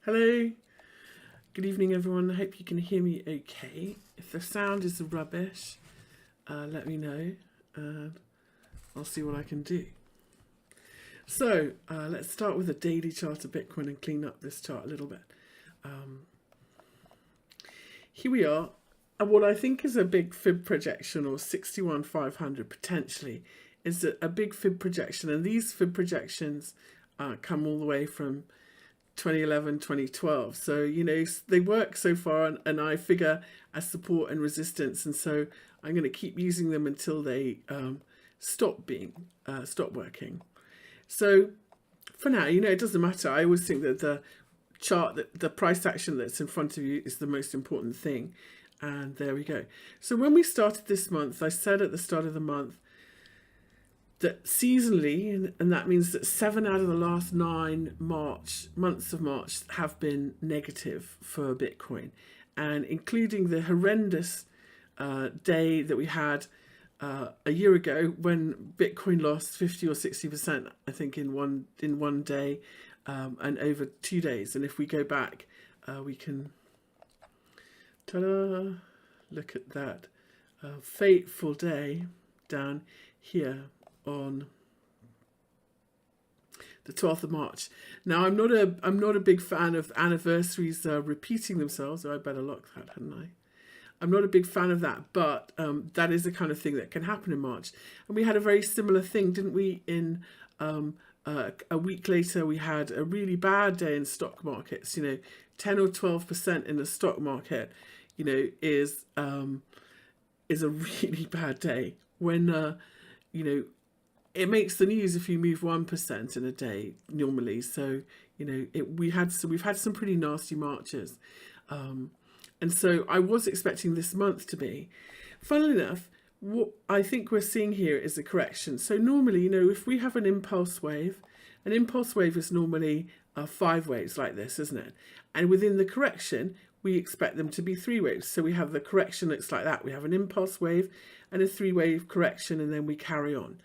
Hello, good evening everyone. I hope you can hear me okay. If the sound is rubbish, let me know and I'll see what I can do. So let's start with a daily chart of Bitcoin and clean up this chart a little bit. Here we are. What I think is a big fib projection, or 61,500 potentially, is a big fib projection, and these fib projections come all the way from 2011, 2012. So, you know, they work so far, and I figure as support and resistance. And so I'm going to keep using them until they stop working. So for now, you know, it doesn't matter. I always think that the chart, the price action that's in front of you is the most important thing. And there we go. So when we started this month, I said at the start of the month that seasonally, and that means that 7 out of the last 9 months of March have been negative for Bitcoin, and including the horrendous day that we had a year ago when Bitcoin lost 50 or 60%, I think, in one day, and over 2 days. And if we go back, we can look at that fateful day down here on the 12th of March. Now, I'm not a big fan of anniversaries repeating themselves. So I better lock that, hadn't I? I'm not a big fan of that, but that is the kind of thing that can happen in March. And we had a very similar thing, didn't we? In a week later, we had a really bad day in stock markets. You know, 10 or 12% in the stock market, you know, is a really bad day. When you know, it makes the news if you move 1% in a day normally. So, you know, we've had some pretty nasty marches. And so I was expecting this month to be. Funnily enough, what I think we're seeing here is a correction. So normally, you know, if we have an impulse wave is normally 5 waves like this, isn't it? And within the correction, we expect them to be 3 waves. So we have the correction looks like that. We have an impulse wave and a 3-wave correction, and then we carry on.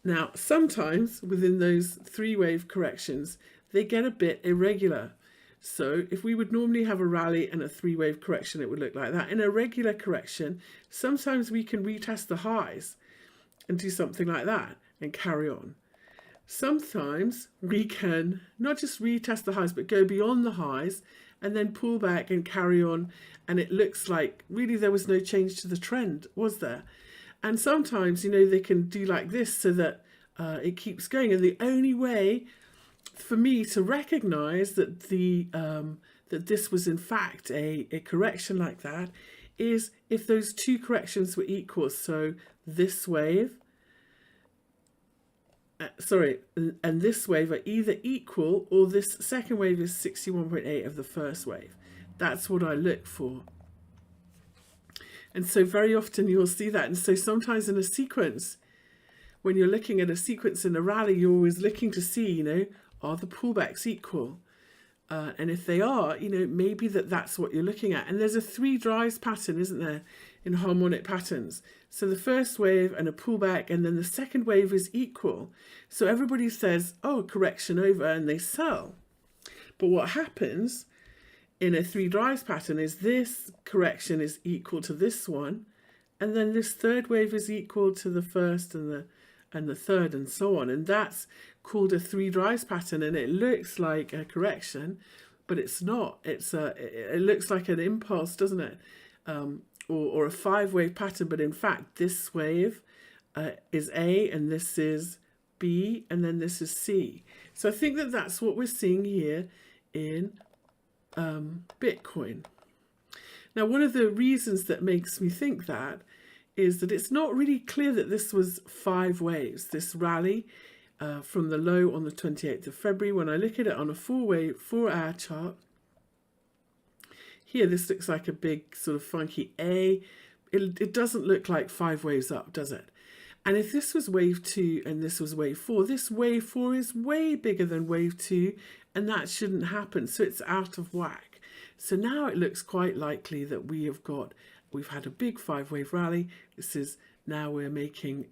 Now, sometimes within those 3-wave corrections, they get a bit irregular. So if we would normally have a rally and a 3-wave correction, it would look like that. In a regular correction, sometimes we can retest the highs and do something like that and carry on. Sometimes we can not just retest the highs, but go beyond the highs and then pull back and carry on. And it looks like really there was no change to the trend, was there? And sometimes, you know, they can do like this so that it keeps going. And the only way for me to recognize that that this was in fact a correction like that is if those 2 corrections were equal. So this wave, and this wave are either equal, or this second wave is 61.8 of the first wave. That's what I look for. And so very often you'll see that. And so sometimes in a sequence, when you're looking at a sequence in a rally, you're always looking to see, you know, are the pullbacks equal? And if they are, you know, maybe that's what you're looking at. And there's a 3 drives pattern, isn't there, in harmonic patterns? So the first wave and a pullback, and then the second wave is equal. So everybody says, oh, correction over, and they sell. But what happens in a 3 drives pattern is this correction is equal to this one, and then this third wave is equal to the first and the third, and so on. And that's called a 3 drives pattern, and it looks like a correction, but it's not. It looks like an impulse, doesn't it? Or a 5-wave pattern, but in fact this wave is A, and this is B, and then this is C. So I think that's what we're seeing here in Bitcoin. Now, one of the reasons that makes me think that is that it's not really clear that this was 5 waves, this rally from the low on the 28th of February. When I look at it on a 4-hour chart, here this looks like a big sort of funky A. It doesn't look like 5 waves up, does it? And if this was wave 2 and this was wave 4, this wave 4 is way bigger than wave 2, and that shouldn't happen. So it's out of whack. So now it looks quite likely that we've had a big 5-wave rally. This is now we're making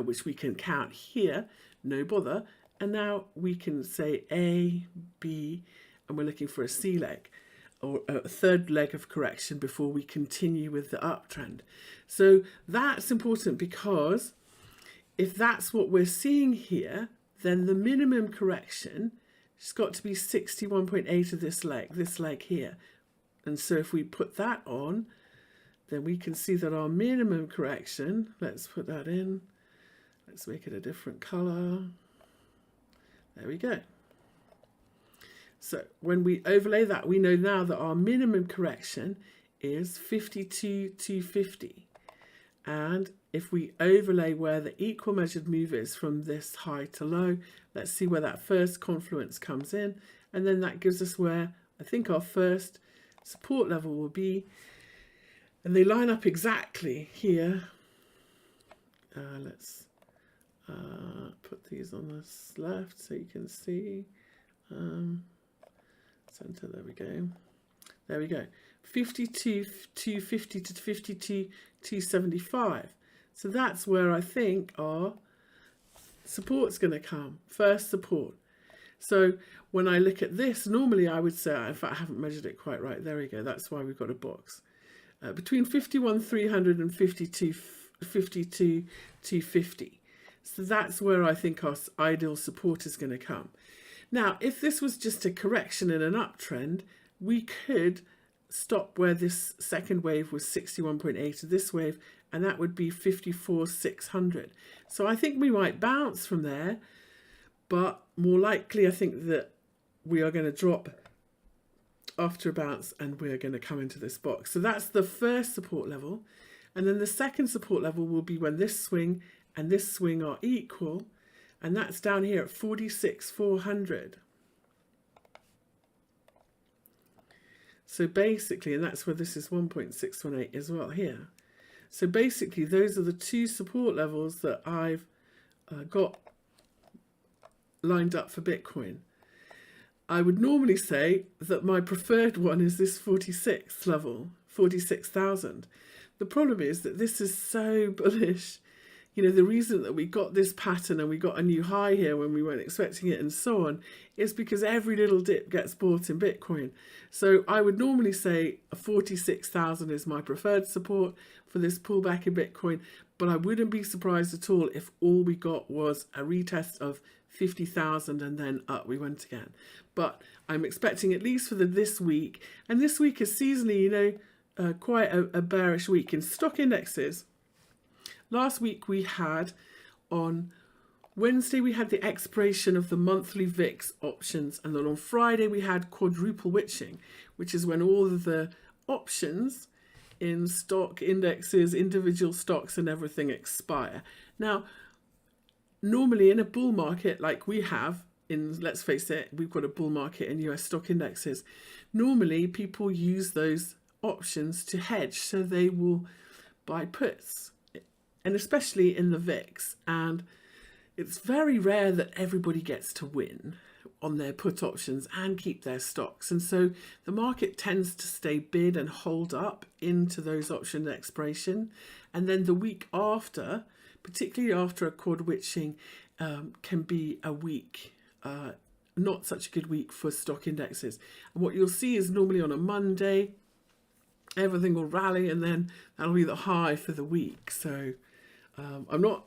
which we can count here, no bother. And now we can say A, B, and we're looking for a C leg or a third leg of correction before we continue with the uptrend. So that's important, because if that's what we're seeing here, then the minimum correction has got to be 61.8 of this leg here. And so if we put that on, then we can see that our minimum correction, let's put that in, let's make it a different color. There we go. So when we overlay that, we know now that our minimum correction is 52,250. And if we overlay where the equal measured move is from this high to low, let's see where that first confluence comes in. And then that gives us where I think our first support level will be. And they line up exactly here. Let's put these on the left so you can see. Center, there we go. There we go. 52,250 to 52,275. So that's where I think our support's going to come. First support. So when I look at this, normally I would say, in fact, I haven't measured it quite right. There we go. That's why we've got a box. Between 51,300 and 52,250. So that's where I think our ideal support is going to come. Now, if this was just a correction in an uptrend, we could stop where this second wave was 61.8 of this wave, and that would be 54,600. So I think we might bounce from there, but more likely I think that we are going to drop after a bounce and we're going to come into this box. So that's the first support level. And then the second support level will be when this swing and this swing are equal, and that's down here at 46,400. So basically, and that's where this is 1.618 as well here. So basically, those are the two support levels that I've got lined up for Bitcoin. I would normally say that my preferred one is this 46th level, 46,000. The problem is that this is so bullish. You know, the reason that we got this pattern and we got a new high here when we weren't expecting it and so on is because every little dip gets bought in Bitcoin. So I would normally say 46,000 is my preferred support for this pullback in Bitcoin, but I wouldn't be surprised at all if all we got was a retest of 50,000 and then up we went again. But I'm expecting at least for this week, and this week is seasonally, you know, quite a bearish week in stock indexes. Last week we had, on Wednesday we had the expiration of the monthly VIX options, and then on Friday we had quadruple witching, which is when all of the options in stock indexes, individual stocks and everything expire. Now, normally in a bull market like we have, let's face it, we've got a bull market in US stock indexes. Normally people use those options to hedge, so they will buy puts, and especially in the VIX. And it's very rare that everybody gets to win on their put options and keep their stocks. And so the market tends to stay bid and hold up into those option expiration. And then the week after, particularly after a quad witching, can be a week, not such a good week for stock indexes. And what you'll see is normally on a Monday, everything will rally, and then that'll be the high for the week. So I'm not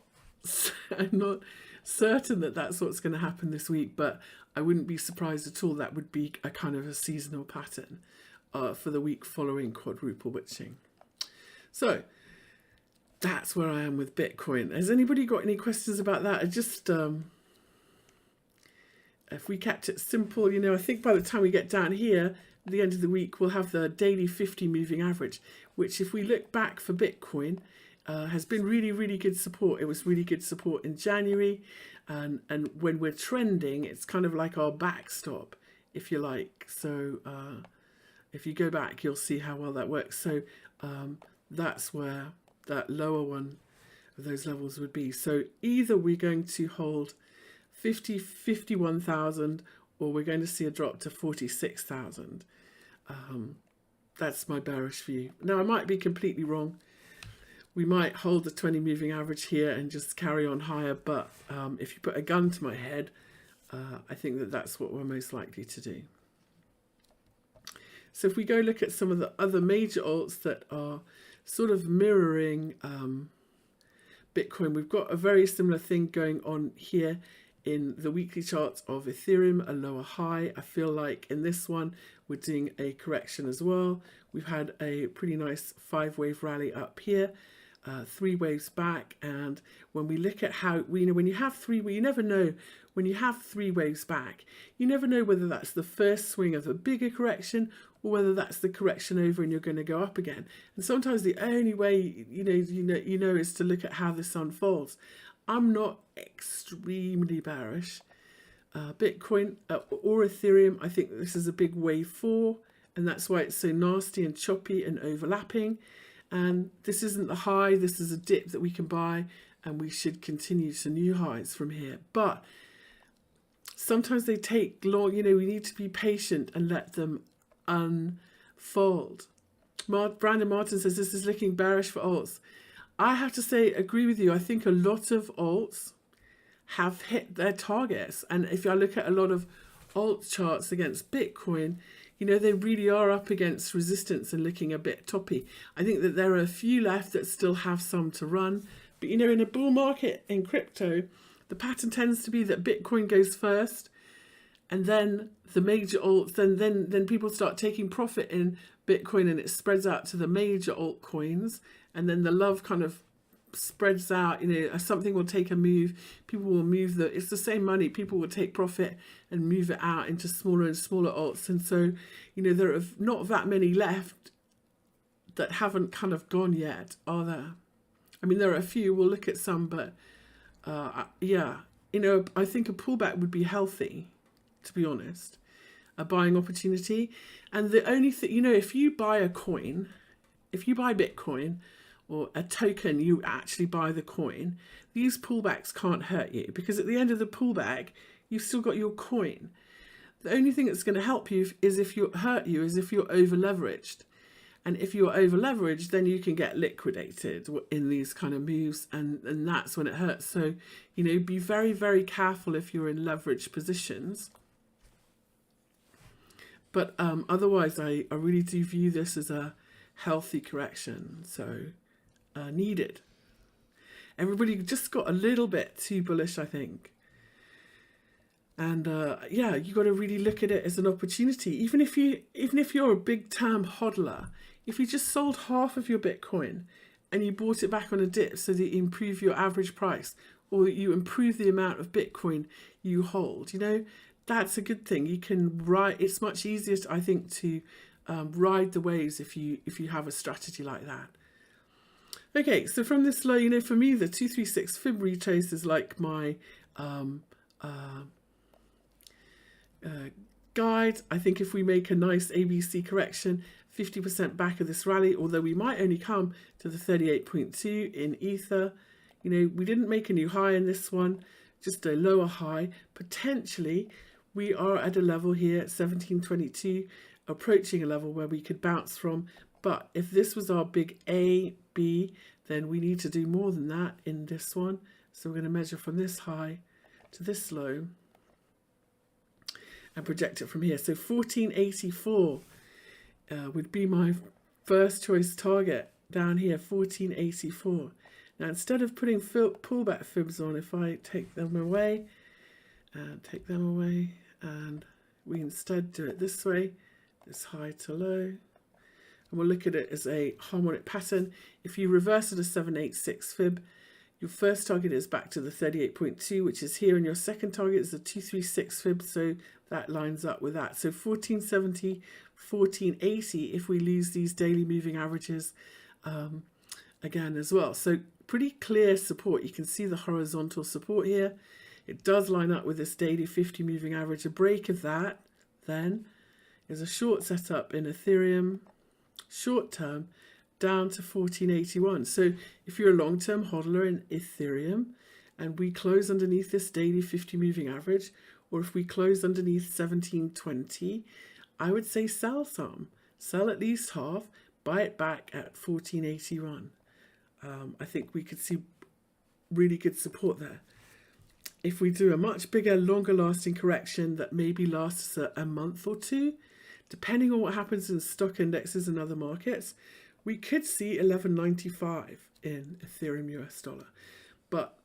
certain that that's what's going to happen this week, but I wouldn't be surprised at all. That would be a kind of a seasonal pattern for the week following quadruple witching. So that's where I am with Bitcoin. Has anybody got any questions about that? I just, if we kept it simple, you know, I think by the time we get down here, at the end of the week, we'll have the daily 50 moving average, which if we look back for Bitcoin, has been really, really good support. It was really good support in January. And when we're trending, it's kind of like our backstop, if you like. So if you go back, you'll see how well that works. So that's where that lower one of those levels would be. So either we're going to hold 51,000, or we're going to see a drop to 46,000. That's my bearish view. Now, I might be completely wrong. We might hold the 20 moving average here and just carry on higher. But if you put a gun to my head, I think that that's what we're most likely to do. So if we go look at some of the other major alts that are sort of mirroring Bitcoin, we've got a very similar thing going on here in the weekly charts of Ethereum, a lower high. I feel like in this one, we're doing a correction as well. We've had a pretty nice 5-wave rally up here, 3 waves back. And when we look at how, when you have you never know, when you have 3 waves back, you never know whether that's the first swing of a bigger correction or whether that's the correction over and you're going to go up again. And sometimes the only way you know is to look at how this unfolds. I'm not extremely bearish. Bitcoin or Ethereum, I think this is a big wave 4, and that's why it's so nasty and choppy and overlapping. And this isn't the high, this is a dip that we can buy, and we should continue to new highs from here. But sometimes they take long, we need to be patient and let them unfold. Brandon Martin says this is looking bearish for alts. I have to say, agree with you. I think a lot of alts have hit their targets. And if I look at a lot of alt charts against Bitcoin, they really are up against resistance and looking a bit toppy. I think that there are a few left that still have some to run. But, in a bull market in crypto, the pattern tends to be that Bitcoin goes first, and then the major alts, then people start taking profit in Bitcoin, and it spreads out to the major altcoins, and then the love kind of spreads out. Something will take a move, people will move it's the same money, people will take profit and move it out into smaller and smaller alts. And so there are not that many left that haven't kind of gone yet, are there? I mean, there are a few, we'll look at some, but yeah, I think a pullback would be healthy, to be honest, a buying opportunity. And the only thing, if you buy a coin, if you buy Bitcoin or a token, you actually buy the coin, these pullbacks can't hurt you, because at the end of the pullback, you've still got your coin. The only thing that's going to help you is if you're over leveraged. And if you're over leveraged, then you can get liquidated in these kind of moves, and that's when it hurts. So, be very, very careful if you're in leveraged positions. But otherwise, I really do view this as a healthy correction. So, needed. Everybody just got a little bit too bullish, I think. And yeah, you got to really look at it as an opportunity. Even if you're a big term hodler, if you just sold half of your Bitcoin and you bought it back on a dip so that you improve your average price, or you improve the amount of Bitcoin you hold, that's a good thing. You can ride. It's much easier, I think, to ride the waves if you have a strategy like that. Okay, so from this low, for me, the 236 fib retrace is like my guide. I think if we make a nice ABC correction, 50% back of this rally, although we might only come to the 38.2 in Ether, we didn't make a new high in this one, just a lower high. Potentially, we are at a level here at 1722, approaching a level where we could bounce from. But if this was our big A, B, then we need to do more than that in this one. So we're going to measure from this high to this low and project it from here. So 1484 would be my first choice target down here, 1484. Now, instead of putting pullback fibs on, if I take them away, and we instead do it this way, this high to low, and we'll look at it as a harmonic pattern. If you reverse it a 786 fib, your first target is back to the 38.2, which is here, and your second target is the 236 fib, so that lines up with that. So 1470, 1480 if we lose these daily moving averages again as well. So pretty clear support. You can see the horizontal support here. It does line up with this daily 50 moving average. A break of that then is a short setup in Ethereum, short term, down to 1481. So if you're a long-term hodler in Ethereum and we close underneath this daily 50 moving average, or if we close underneath 1720, I would say sell some. Sell at least half, buy it back at 1481. I think we could see really good support there. If we do a much bigger, longer lasting correction that maybe lasts a month or two, depending on what happens in stock indexes and other markets, we could see 11.95 in Ethereum US dollar. But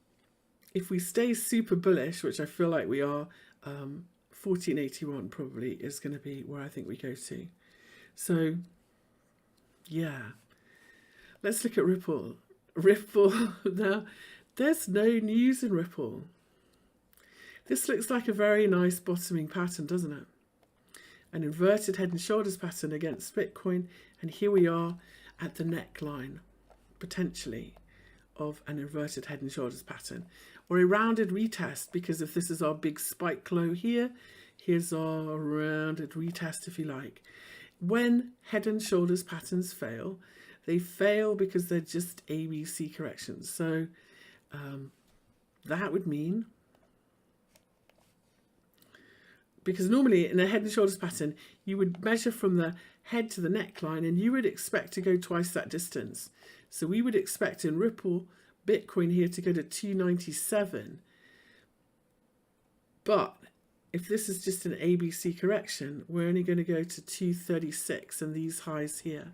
if we stay super bullish, which I feel like we are, 14.81 probably is going to be where I think we go to. So, yeah. Let's look at Ripple. Ripple, now, there's no news in Ripple. This looks like a very nice bottoming pattern, doesn't it? An inverted head and shoulders pattern against Bitcoin. And here we are at the neckline, potentially, of an inverted head and shoulders pattern. Or a rounded retest, because if this is our big spike low here, here's our rounded retest, if you like. When head and shoulders patterns fail, they fail because they're just ABC corrections. So that would mean, because normally in a head and shoulders pattern, you would measure from the head to the neckline and you would expect to go twice that distance. So we would expect in Ripple, Bitcoin here to go to 297. But if this is just an ABC correction, we're only going to go to 236 and these highs here.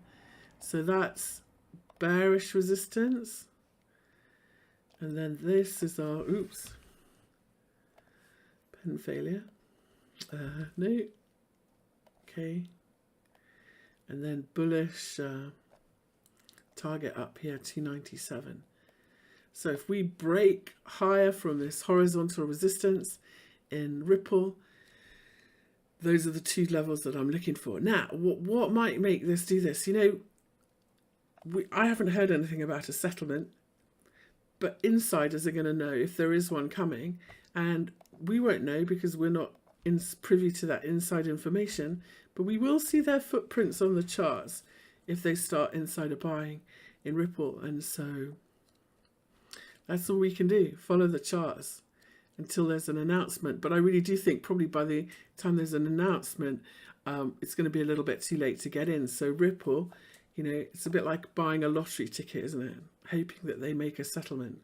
So that's bearish resistance. And then this is our, oops, pen failure. No. Okay. And then bullish target up here, 297. So if we break higher from this horizontal resistance in Ripple, those are the two levels that I'm looking for. Now, what might make this do this? You know, I haven't heard anything about a settlement, but insiders are going to know if there is one coming, and we won't know because we're not privy to that inside information, but we will see their footprints on the charts if they start insider buying in Ripple. And so that's all we can do, follow the charts until there's an announcement. But I really do think probably by the time there's an announcement, it's going to be a little bit too late to get in. So Ripple, you know, it's a bit like buying a lottery ticket, isn't it? Hoping that they make a settlement.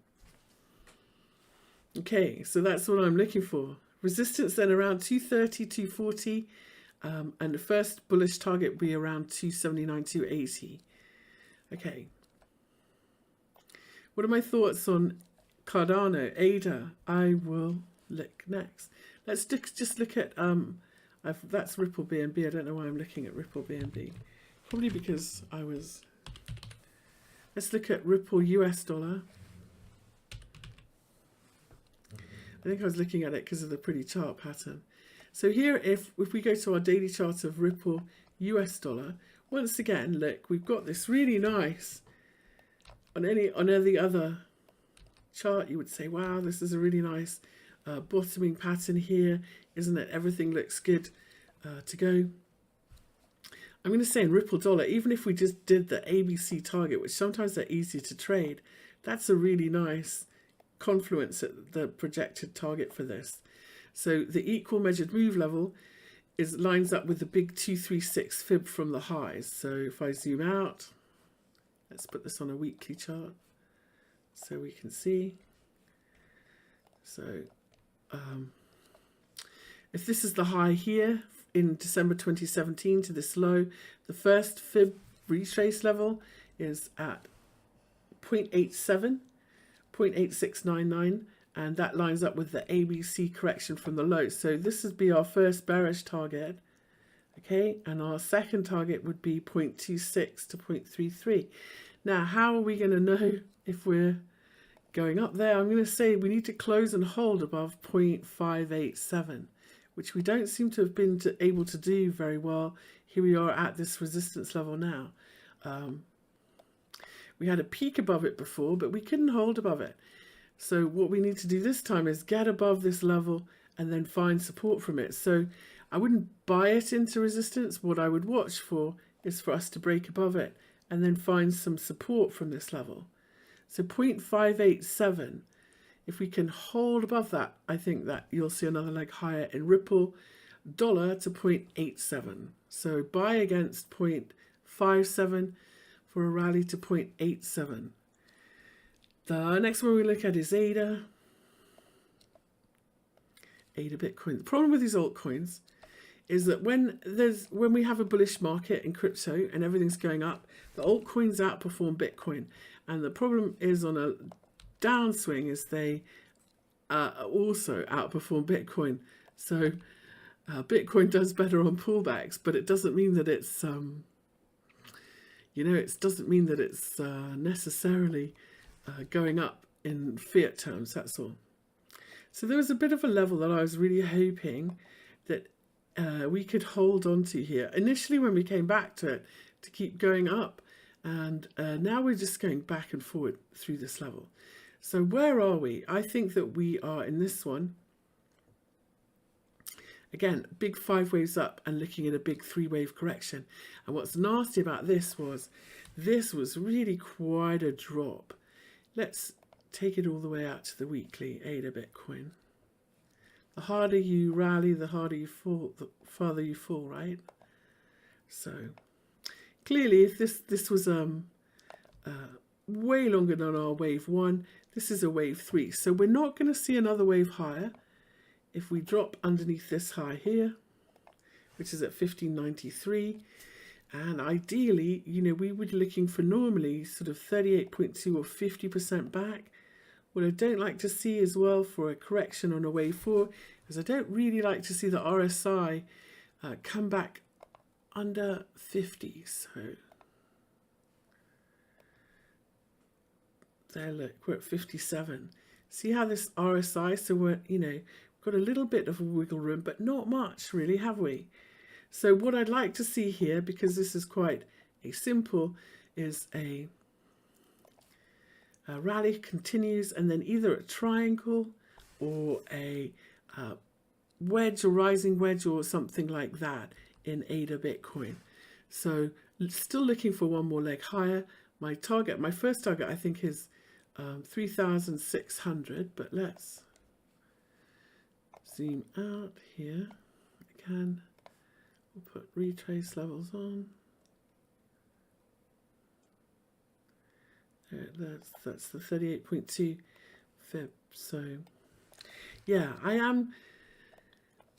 Okay, so that's what I'm looking for. Resistance then around 230, 240. And the first bullish target will be around 279, 280. Okay. What are my thoughts on Cardano, ADA? I will look next. Let's just look at, that's Ripple BNB. I don't know why I'm looking at Ripple BNB. Probably because I was, let's look at Ripple US dollar. I think I was looking at it because of the pretty chart pattern. So here, if we go to our daily chart of Ripple US dollar, once again, look, we've got this really nice, on any other chart, you would say, wow, this is a really nice bottoming pattern here, isn't it? Everything looks good to go. I'm going to say in Ripple dollar, even if we just did the ABC target, which sometimes they're easier to trade, that's a really nice confluence at the projected target for this. So the equal measured move level lines up with the big 236 fib from the highs. So if I zoom out, let's put this on a weekly chart so we can see. So if this is the high here in December 2017 to this low, the first fib retrace level is at 0.87, 0.8699, and that lines up with the ABC correction from the low. So this would be our first bearish target, okay, and our second target would be 0.26 to 0.33. Now, how are we going to know if we're going up there? I'm going to say we need to close and hold above 0.587, which we don't seem to have been able to do very well. Here we are at this resistance level now. We had a peak above it before, but we couldn't hold above it. So what we need to do this time is get above this level and then find support from it. So I wouldn't buy it into resistance. What I would watch for is for us to break above it and then find some support from this level. So 0.587, if we can hold above that, I think that you'll see another leg higher in Ripple dollar to 0.87. So buy against 0.57 for a rally to 0.87. The next one we look at is ADA Bitcoin. The problem with these altcoins is that when we have a bullish market in crypto and everything's going up, the altcoins outperform Bitcoin. And the problem is on a downswing is they also outperform Bitcoin. So Bitcoin does better on pullbacks, but it doesn't mean that it's it doesn't mean that it's necessarily going up in fiat terms. That's all. So there was a bit of a level that I was really hoping that we could hold on to here. Initially, when we came back to it, to keep going up, and now we're just going back and forward through this level. So where are we? I think that we are in this one. Again, big 5 waves up and looking at a big 3-wave correction. And what's nasty about this was really quite a drop. Let's take it all the way out to the weekly ADA Bitcoin. The harder you rally, the harder you fall, the farther you fall, right? So clearly, if this was way longer than our wave 1, this is a wave 3. So we're not going to see another wave higher. If we drop underneath this high here, which is at 1593, and ideally, we would be looking for normally sort of 38.2 or 50% back. What I don't like to see as well for a correction on a wave 4 is I don't really like to see the RSI come back under 50. So there, look, we're at 57. See how this RSI, so we're, got a little bit of wiggle room, but not much really, have we? So what I'd like to see here, because this is quite a simple, is a rally continues and then either a triangle or a wedge or rising wedge or something like that in ADA Bitcoin. So still looking for one more leg higher. My first target I think is 3,600, but let's zoom out here again. We'll put retrace levels on. That's the 38.2 fib. So yeah,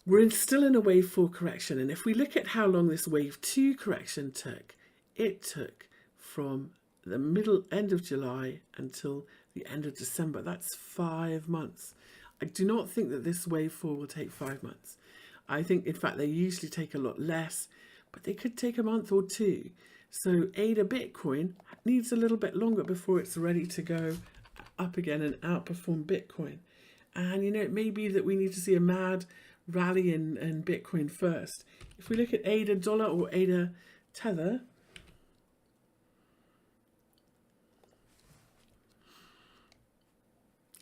we're still in a wave 4 correction, and if we look at how long this wave 2 correction took, it took from the end of July until the end of December. That's 5 months. I do not think that this wave 4 will take 5 months. I think, in fact, they usually take a lot less, but they could take a month or 2. So ADA Bitcoin needs a little bit longer before it's ready to go up again and outperform Bitcoin. And, it may be that we need to see a mad rally in Bitcoin first. If we look at ADA dollar or ADA tether,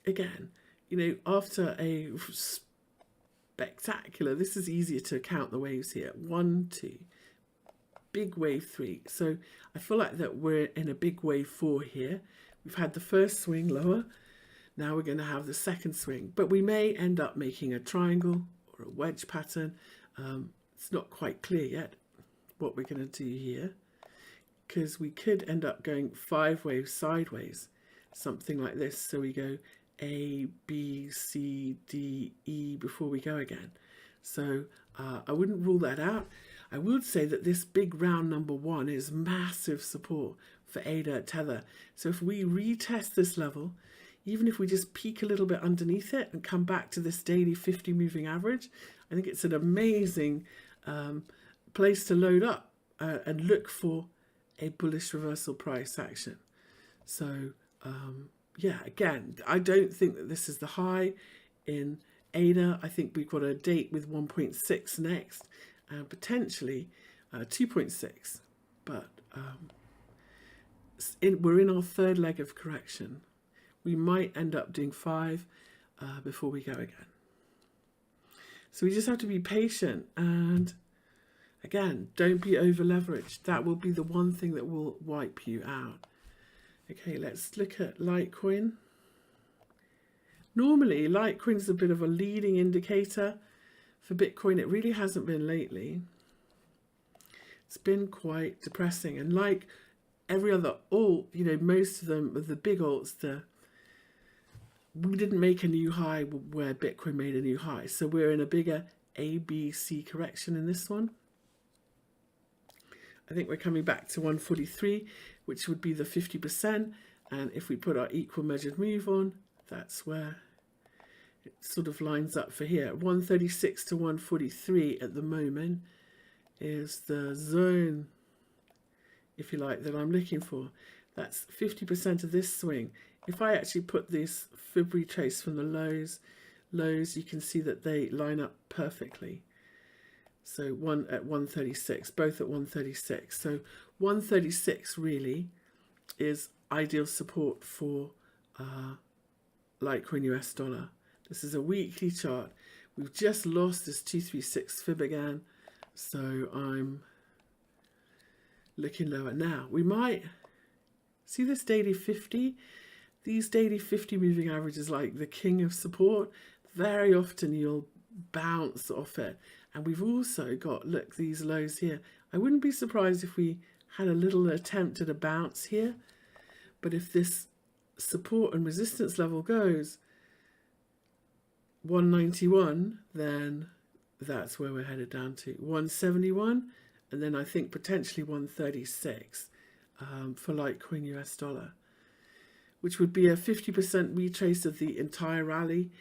again, after a spectacular, this is easier to count the waves here. 1, 2, big wave 3. So I feel like that we're in a big wave 4 here. We've had the first swing lower. Now we're going to have the second swing, but we may end up making a triangle or a wedge pattern. It's not quite clear yet what we're going to do here, because we could end up going 5 waves sideways, something like this. So we go A, B, C, D, E before we go again. So I wouldn't rule that out. I would say that this big round number 1 is massive support for ADA tether. So if we retest this level, even if we just peak a little bit underneath it and come back to this daily 50 moving average, I think it's an amazing place to load up and look for a bullish reversal price action. So yeah, again, I don't think that this is the high in ADA. I think we've got a date with 1.6 next, and potentially 2.6. But we're in our third leg of correction. We might end up doing 5 before we go again. So we just have to be patient, and again, don't be over leveraged. That will be the one thing that will wipe you out. Okay, let's look at Litecoin. Normally, Litecoin is a bit of a leading indicator for Bitcoin. It really hasn't been lately. It's been quite depressing. And like every other alt, most of them, the big alts, we didn't make a new high where Bitcoin made a new high. So we're in a bigger ABC correction in this one. I think we're coming back to 143, which would be the 50%. And if we put our equal measured move on, that's where it sort of lines up for here. 136 to 143 at the moment is the zone, if you like, that I'm looking for. That's 50% of this swing. If I actually put this fib retrace from the lows, you can see that they line up perfectly. So one at 136, both at 136. So 136 really is ideal support for Litecoin US dollar. This is a weekly chart. We've just lost this 236 fib again, so I'm looking lower. Now we might see this daily 50. These daily 50 moving averages, like the king of support. Very often you'll bounce off it. And we've also got, look, these lows here. I wouldn't be surprised if we had a little attempt at a bounce here. But if this support and resistance level goes 191, then that's where we're headed down to. 171, and then I think potentially 136 for Litecoin US dollar, which would be a 50% retrace of the entire rally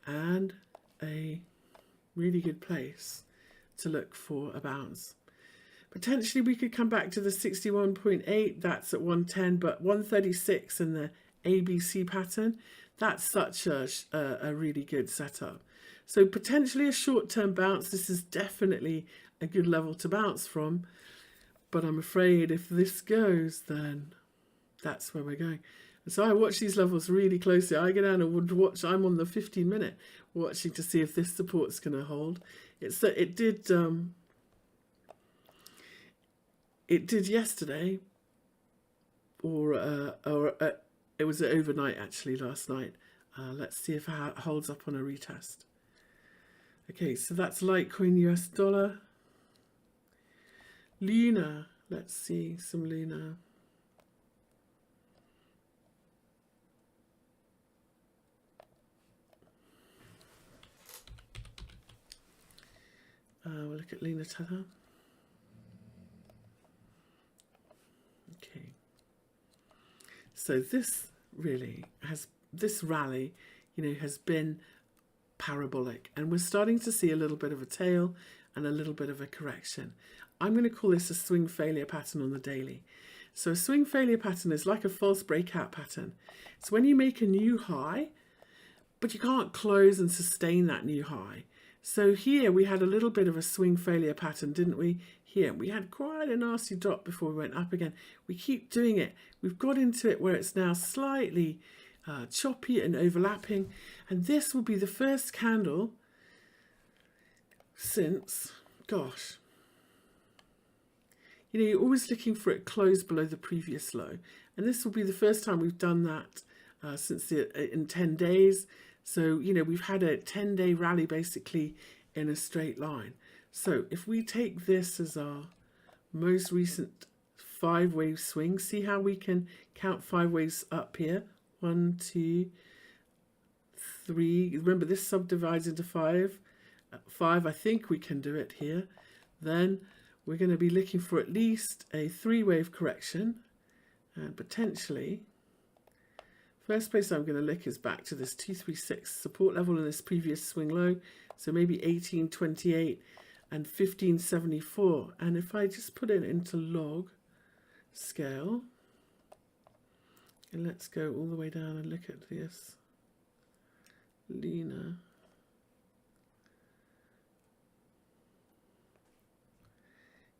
and a really good place to look for a bounce. Potentially we could come back to the 61.8, that's at 110, but 136 and the ABC pattern, that's such a really good setup. So potentially a short-term bounce. This is definitely a good level to bounce from, but I'm afraid if this goes, then that's where we're going. And so I watch these levels really closely. I go down and would watch, I'm on the 15-minute watching to see if this support's going to hold. It did yesterday, or it was overnight actually last night. Let's see if it holds up on a retest. Okay, so that's Litecoin US dollar. Luna, let's see some Luna. We'll look at Luna Tether. Okay. So this really has, this rally, has been parabolic, and we're starting to see a little bit of a tail and a little bit of a correction. I'm going to call this a swing failure pattern on the daily. So a swing failure pattern is like a false breakout pattern. It's when you make a new high, but you can't close and sustain that new high. So here we had a little bit of a swing failure pattern, didn't we? Here we had quite a nasty drop before we went up again. We keep doing it. We've got into it where it's now slightly choppy and overlapping. And this will be the first candle since, gosh, you're always looking for it closed below the previous low. And this will be the first time we've done that since in 10 days. So, we've had a 10-day rally basically in a straight line. So if we take this as our most recent 5-wave swing, see how we can count 5 waves up here. 1, 2, 3. Remember, this subdivides into 5. 5, I think we can do it here. Then we're going to be looking for at least a 3-wave correction, and potentially first place I'm going to look is back to this 236 support level in this previous swing low. So maybe 1828 and 1574. And if I just put it into log scale, and let's go all the way down and look at this Luna.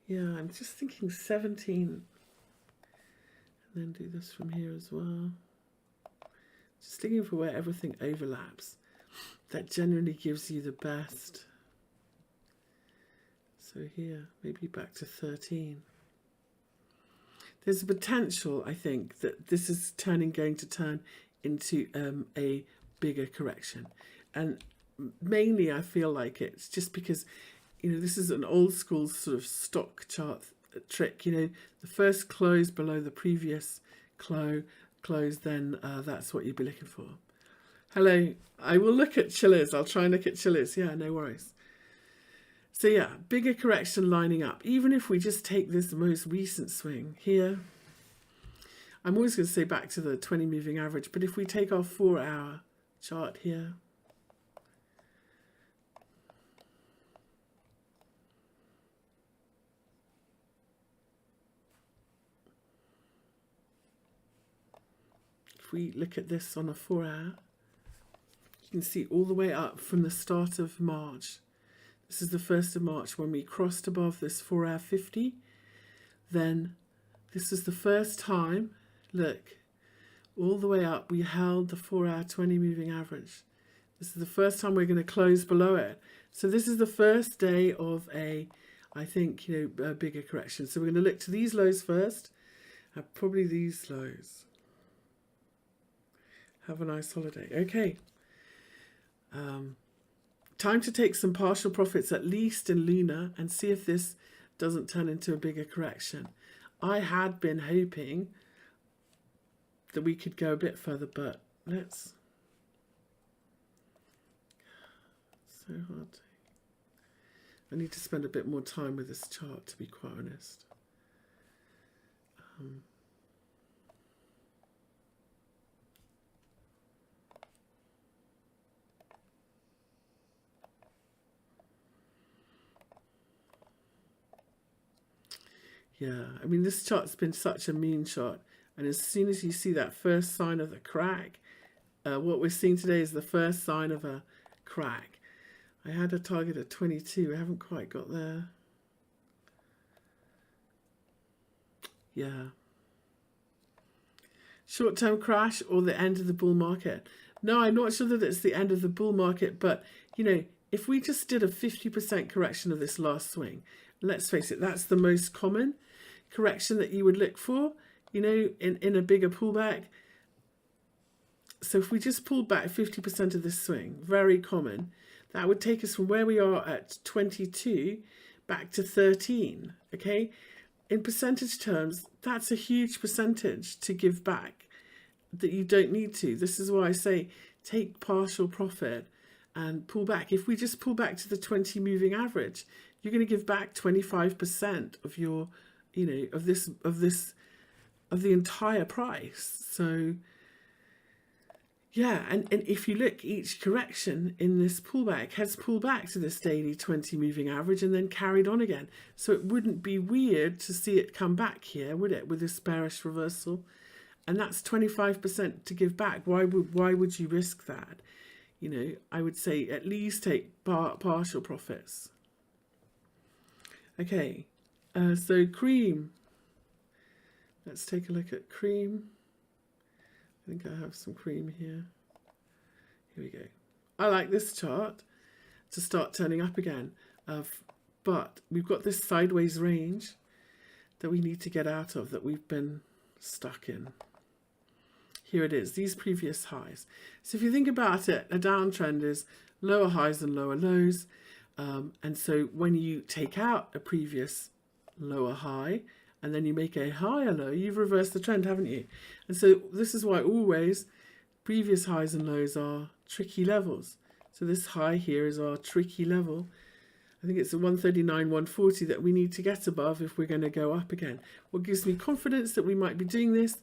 Yeah, I'm just thinking 17. And then do this from here as well. Just looking for where everything overlaps. That generally gives you the best. So here, maybe back to 13. There's a potential, I think, that this is going to turn into a bigger correction. And mainly I feel like it's just because, this is an old school sort of stock chart trick. The first close below the previous close, then that's what you'd be looking for. Hello, I will look at chillers. I'll try and look at chillers. Yeah, no worries. So yeah, bigger correction lining up. Even if we just take this most recent swing here, I'm always going to say back to the 20 moving average, but if we take our 4-hour chart here, if we look at this on a 4-hour, you can see all the way up from the start of March. This is the 1st of March when we crossed above this 4-hour 50. Then this is the first time, look, all the way up we held the 4-hour 20 moving average. This is the first time we're going to close below it. So this is the first day of a, I think, a bigger correction. So we're going to look to these lows first, probably these lows. Have a nice holiday. Okay. Time to take some partial profits, at least in Luna, and see if this doesn't turn into a bigger correction. I had been hoping that we could go a bit further, but let's... So hard. I need to spend a bit more time with this chart, to be quite honest. Yeah, I mean, this chart's been such a mean chart. And as soon as you see that first sign of the crack, what we're seeing today is the first sign of a crack. I had a target at 22. I haven't quite got there. Yeah. Short-term crash or the end of the bull market? No, I'm not sure that it's the end of the bull market, but, if we just did a 50% correction of this last swing, let's face it, that's the most common correction that you would look for, in a bigger pullback. So if we just pulled back 50% of this swing, very common, that would take us from where we are at 22 back to 13, okay? In percentage terms, that's a huge percentage to give back that you don't need to. This is why I say take partial profit and pull back. If we just pull back to the 20 moving average, you're going to give back 25% of your, of the entire price. So yeah, and if you look, each correction in this pullback has pulled back to this daily 20 moving average and then carried on again. So it wouldn't be weird to see it come back here, would it, with this bearish reversal? And that's 25% to give back. Why would you risk that? I would say at least take partial profits. Okay, so cream. Let's take a look at cream. I think I have some cream here. Here we go. I like this chart to start turning up again. But we've got this sideways range that we need to get out of, that we've been stuck in. Here it is, these previous highs. So if you think about it, a downtrend is lower highs and lower lows. And so when you take out a previous lower high and then you make a higher low, you've reversed the trend, haven't you? And so this is why always previous highs and lows are tricky levels. So this high here is our tricky level. I think it's a 139, 140 that we need to get above if we're going to go up again. What gives me confidence that we might be doing this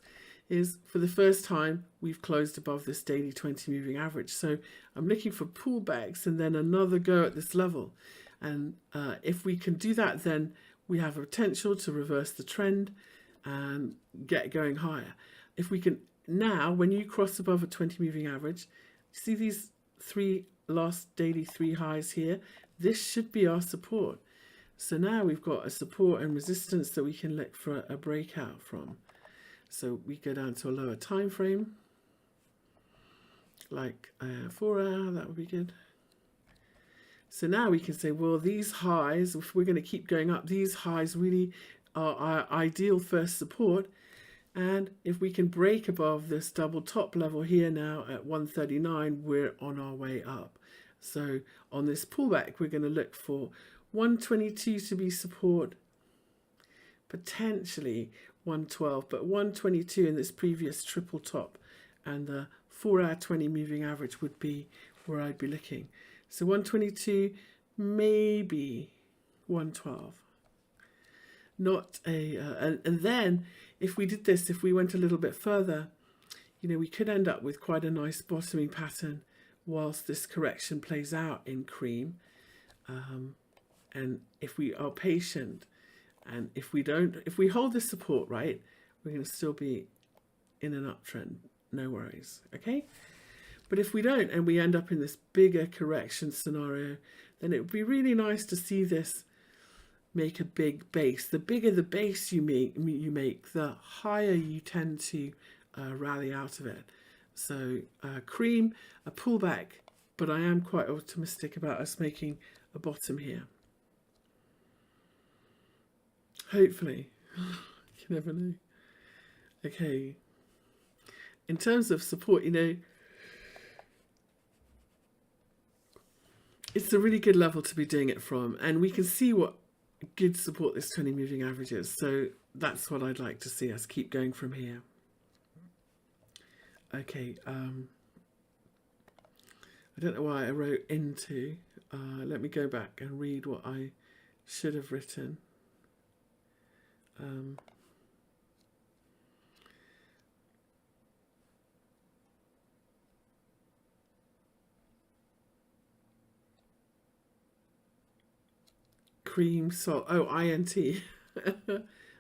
is, for the first time, we've closed above this daily 20 moving average. So I'm looking for pullbacks and then another go at this level. And if we can do that, then we have a potential to reverse the trend and get going higher. If we can now, when you cross above a 20 moving average, see these last daily three highs here, this should be our support. So now we've got a support and resistance that we can look for a breakout from. So we go down to a lower time frame, like 4 hour, that would be good. So now we can say, well, these highs, if we're going to keep going up, these highs really are our ideal first support. And if we can break above this double top level here now at 139, we're on our way up. So on this pullback, we're going to look for 122 to be support, potentially 112, but 122 in this previous triple top, and the 4 hour 20 moving average would be where I'd be looking. So 122, maybe 112. Not a, and then if we did this, if we went a little bit further, you know, we could end up with quite a nice bottoming pattern whilst this correction plays out in cream. And if we are patient, and if we hold this support right, we're going to still be in an uptrend, no worries, okay? But if we don't, and we end up in this bigger correction scenario, then it would be really nice to see this make a big base. The bigger the base you make, the higher you tend to rally out of it. So cream, a pullback, but I am quite optimistic about us making a bottom here. Hopefully. You never know. Okay. In terms of support, you know, it's a really good level to be doing it from, and we can see what good support this 20 moving average is. So that's what I'd like to see us keep going from here. Okay, I don't know why I wrote into. Let me go back and read what I should have written. Cream, salt, oh, INT.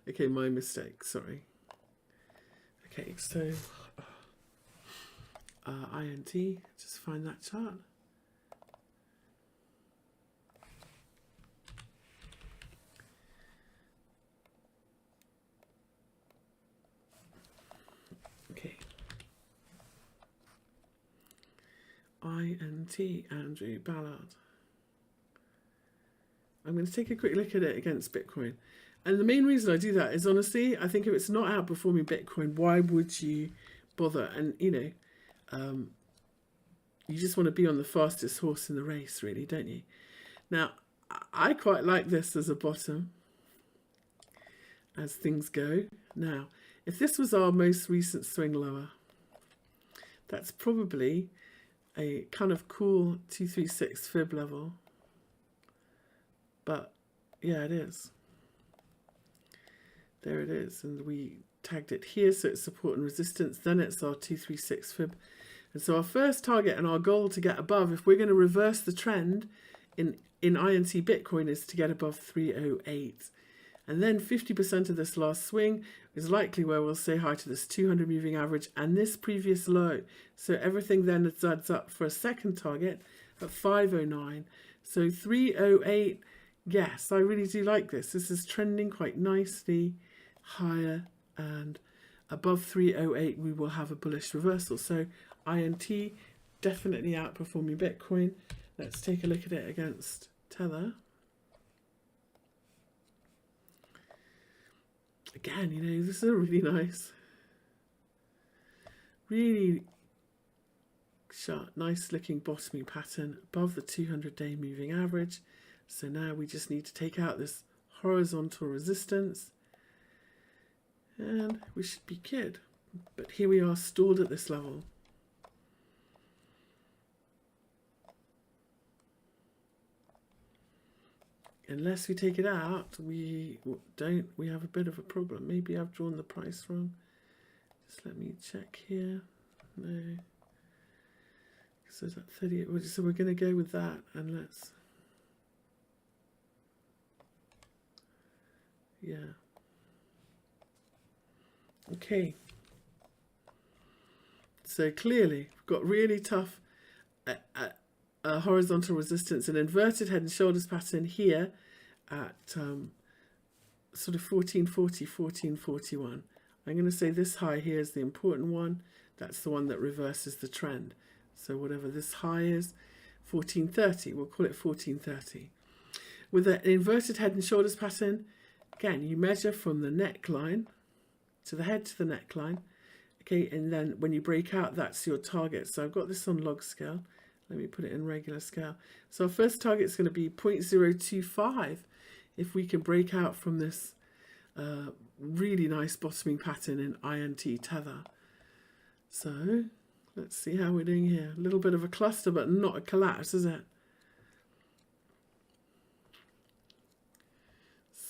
Okay, my mistake, sorry. Okay, so INT, just find that chart. Okay. INT, Andrew Ballard. I'm going to take a quick look at it against Bitcoin. And the main reason I do that is, honestly, I think if it's not outperforming Bitcoin, why would you bother? And, you know, you just want to be on the fastest horse in the race, really, don't you? Now, I quite like this as a bottom as things go. Now, if this was our most recent swing lower, that's probably a kind of cool 236 fib level. But yeah, it is. There it is. And we tagged it here, so it's support and resistance. Then it's our 236 fib. And so our first target and our goal to get above, if we're going to reverse the trend in INT Bitcoin, is to get above 308. And then 50% of this last swing is likely where we'll say hi to this 200 moving average and this previous low. So everything then adds up for a second target at 509. So 308. Yes, I really do like this. This is trending quite nicely higher, and above 308 we will have a bullish reversal. So INT definitely outperforming Bitcoin. Let's take a look at it against Tether. Again, you know, this is a really nice, really sharp, nice looking bottoming pattern above the 200-day moving average. So now we just need to take out this horizontal resistance and we should be good. But here we are, stalled at this level. Unless we take it out, we have a bit of a problem. Maybe I've drawn the price wrong. Just let me check here. No. So is that 30? So we're going to go with that, and let's. Yeah. Okay. So clearly, we've got really tough horizontal resistance, an inverted head and shoulders pattern here at sort of 1440, 1441. I'm going to say this high here is the important one. That's the one that reverses the trend. So whatever this high is, 1430, we'll call it 1430. With an inverted head and shoulders pattern, again, you measure from the neckline to the head to the neckline. Okay, and then when you break out, that's your target. So I've got this on log scale. Let me put it in regular scale. So our first target is going to be 0.025 if we can break out from this really nice bottoming pattern in INT Tether. So let's see how we're doing here. A little bit of a cluster, but not a collapse, is it?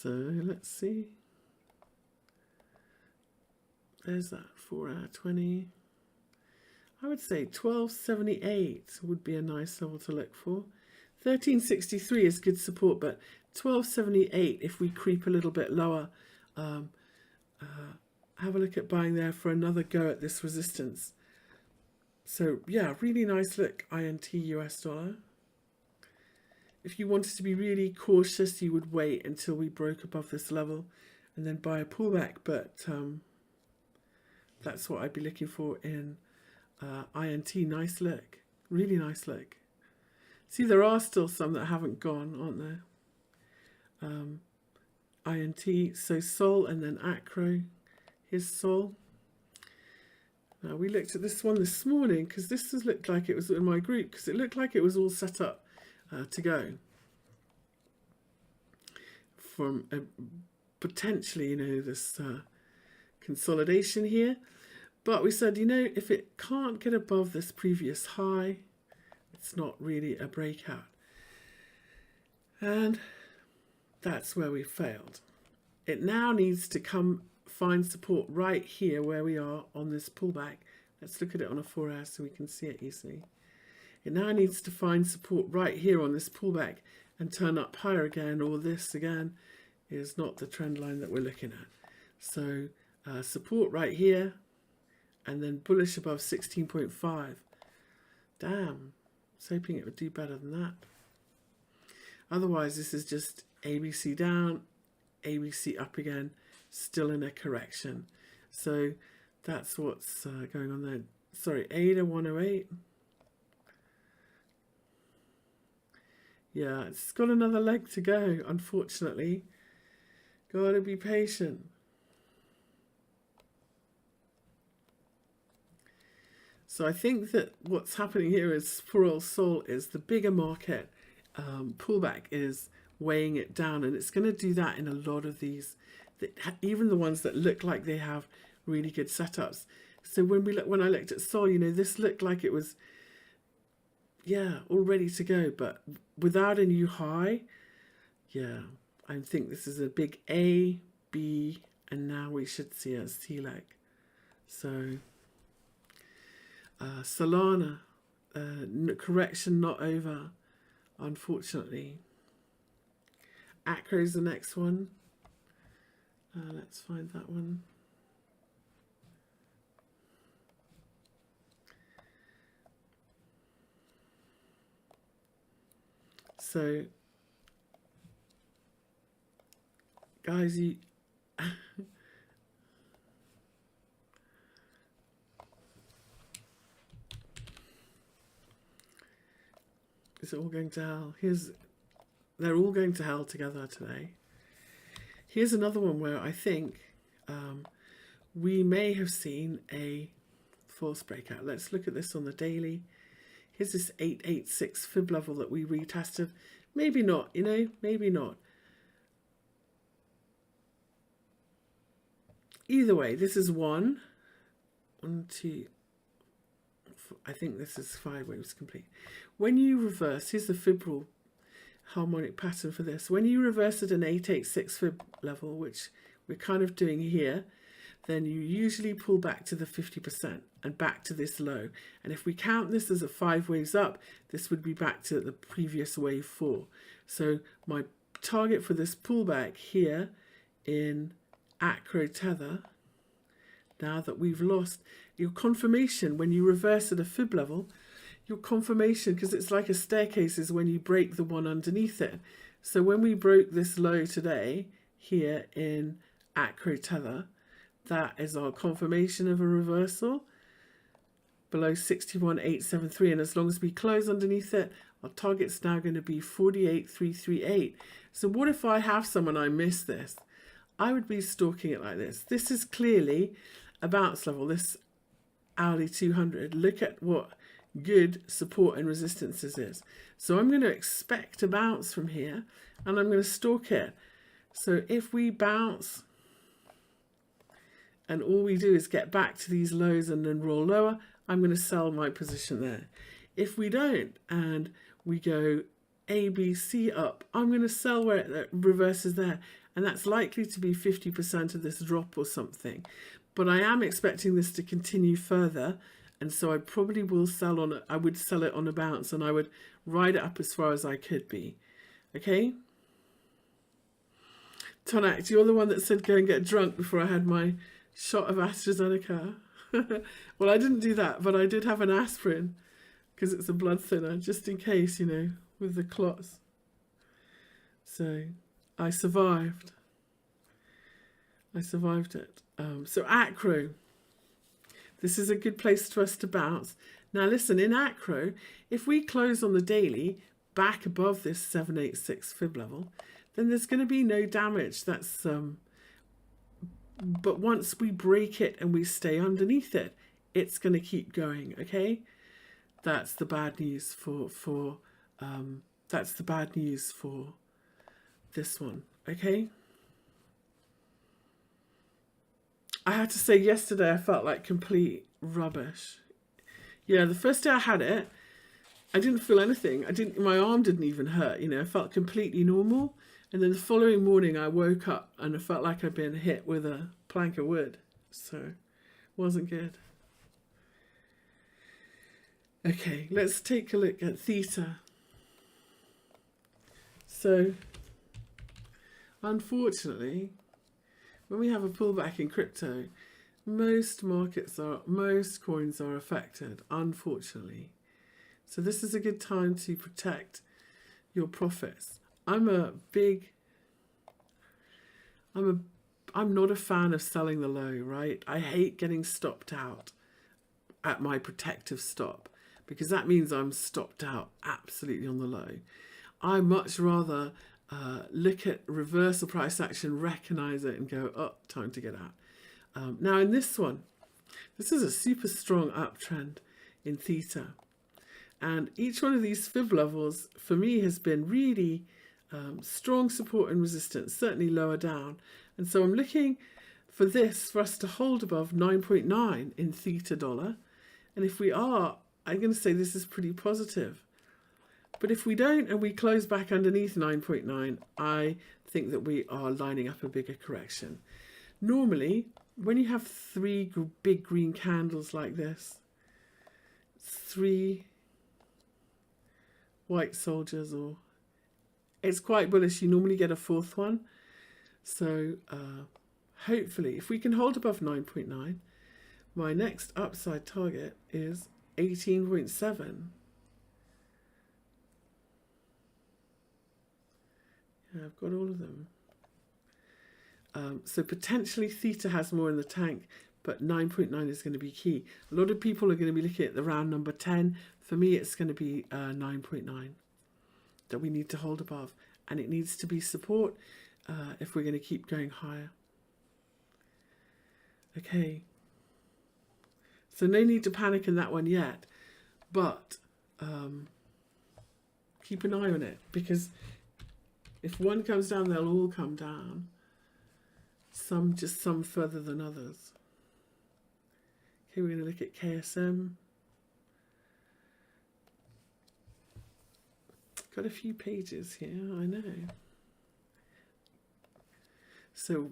So let's see. There's that 4-hour 20. I would say 1278 would be a nice level to look for. 1363 is good support, but 1278, if we creep a little bit lower, have a look at buying there for another go at this resistance. So yeah, really nice look, INT US dollar. If you wanted to be really cautious, you would wait until we broke above this level and then buy a pullback, but that's what I'd be looking for in INT. Nice look, really nice look. See, there are still some that haven't gone, aren't there? INT, so Sol and then AKRO. Here's Sol. Now we looked at this one this morning because this has looked like it was in my group, because it looked like it was all set up to go from potentially, you know, this consolidation here. But we said, you know, if it can't get above this previous high, it's not really a breakout. And that's where we failed. It now needs to come find support right here where we are on this pullback. Let's look at it on a 4-hour so we can see it easily. It now needs to find support right here on this pullback and turn up higher again, or this again is not the trend line that we're looking at. So support right here and then bullish above 16.5. Damn, I was hoping it would do better than that. Otherwise, this is just ABC down, ABC up again, still in a correction. So that's what's going on there. Sorry, ADA 108. Yeah, it's got another leg to go, unfortunately. Gotta be patient. So I think that what's happening here is for old Sol is the bigger market pullback is weighing it down, and it's going to do that in a lot of these, even the ones that look like they have really good setups. So when I looked at Sol, you know, this looked like it was, yeah, all ready to go, but without a new high. Yeah, I think this is a big A, B, and now we should see a C leg. So Solana, correction not over, unfortunately. AKRO is the next one. Let's find that one. So, guys, you is it all going to hell? They're all going to hell together today. Here's another one where I think we may have seen a false breakout. Let's look at this on the daily. Here's this 886 fib level that we retested. Maybe not, you know, maybe not. Either way, this is one, two, I think this is 5 waves complete. When you reverse, here's the fib rule harmonic pattern for this. When you reverse at an 886 fib level, which we're kind of doing here, then you usually pull back to the 50% and back to this low. And if we count this as a 5 waves up, this would be back to the previous wave 4. So my target for this pullback here in AKRO tether, now that we've lost your confirmation when you reverse at a fib level, your confirmation, because it's like a staircase, is when you break the one underneath it. So when we broke this low today here in AKRO tether, that is our confirmation of a reversal below 61,873, and as long as we close underneath it, our target's now going to be 48,338. So what if I have someone I miss this? I would be stalking it like this. This is clearly a bounce level, this hourly 200. Look at what good support and resistances is. So I'm going to expect a bounce from here, and I'm going to stalk it. So if we bounce and all we do is get back to these lows and then roll lower, I'm going to sell my position there. If we don't and we go A, B, C up, I'm going to sell where it reverses there and that's likely to be 50% of this drop or something. But I am expecting this to continue further, and so I probably will sell on it. I would sell it on a bounce, and I would ride it up as far as I could be. Okay? Tonact, you're the one that said go and get drunk before I had my shot of AstraZeneca. Well, I didn't do that, but I did have an aspirin because it's a blood thinner, just in case, you know, with the clots. So I survived. I survived it. So AKRO, this is a good place for us to bounce. Now listen, in AKRO, if we close on the daily back above this 786 fib level, then there's going to be no damage. That's but once we break it and we stay underneath it, it's going to keep going. Okay, that's the bad news for that's the bad news for this one. Okay, I had to say yesterday I felt like complete rubbish. Yeah, the first day I had it, I didn't feel anything. My arm didn't even hurt. You know, I felt completely normal. And then the following morning I woke up and I felt like I'd been hit with a plank of wood. So it wasn't good. Okay, let's take a look at THETA. So unfortunately, when we have a pullback in crypto, most coins are affected, unfortunately. So this is a good time to protect your profits. I'm not a fan of selling the low, right? I hate getting stopped out at my protective stop because that means I'm stopped out absolutely on the low. I much rather look at reversal price action, recognize it and go, oh, time to get out. Now in this one, this is a super strong uptrend in THETA. And each one of these fib levels for me has been really strong support and resistance, certainly lower down. And so I'm looking for us to hold above 9.9 in THETA dollar. And if we are, I'm going to say this is pretty positive. But if we don't and we close back underneath 9.9, I think that we are lining up a bigger correction. Normally, when you have three big green candles like this, three white soldiers, or it's quite bullish, you normally get a fourth one. So hopefully if we can hold above 9.9, my next upside target is 18.7. Yeah, I've got all of them. So potentially THETA has more in the tank, but 9.9 is going to be key. A lot of people are going to be looking at the round number 10. For me, it's going to be 9.9 that we need to hold above. And it needs to be support if we're going to keep going higher. Okay. So no need to panic in that one yet. But keep an eye on it. Because if one comes down, they'll all come down. Some further than others. Okay, we're going to look at KSM. Got a few pages here, I know. So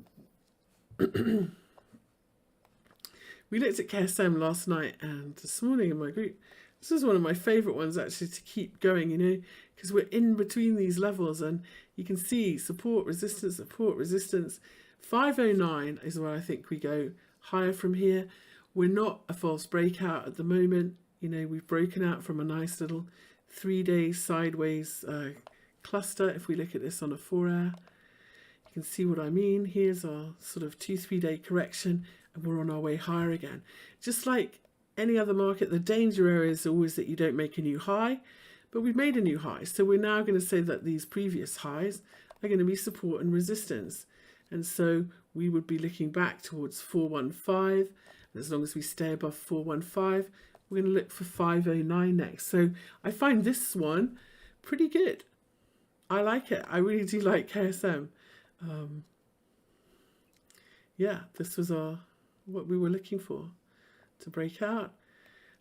we looked at KSM last night and this morning in my group. This is one of my favorite ones actually to keep going, you know, because we're in between these levels and you can see support, resistance, support, resistance. 509 is where I think we go higher from here. We're not a false breakout at the moment. You know, we've broken out from a nice little 3-day sideways cluster. If we look at this on a 4-hour, you can see what I mean. Here's our sort of 2-3 day correction and we're on our way higher again. Just like any other market, the danger area is always that you don't make a new high, but we've made a new high. So we're now going to say that these previous highs are going to be support and resistance. And so we would be looking back towards 415. And as long as we stay above 415, we're going to look for 509 next. So I find this one pretty good. I like it. I really do like KSM. Yeah, this was what we were looking for to break out.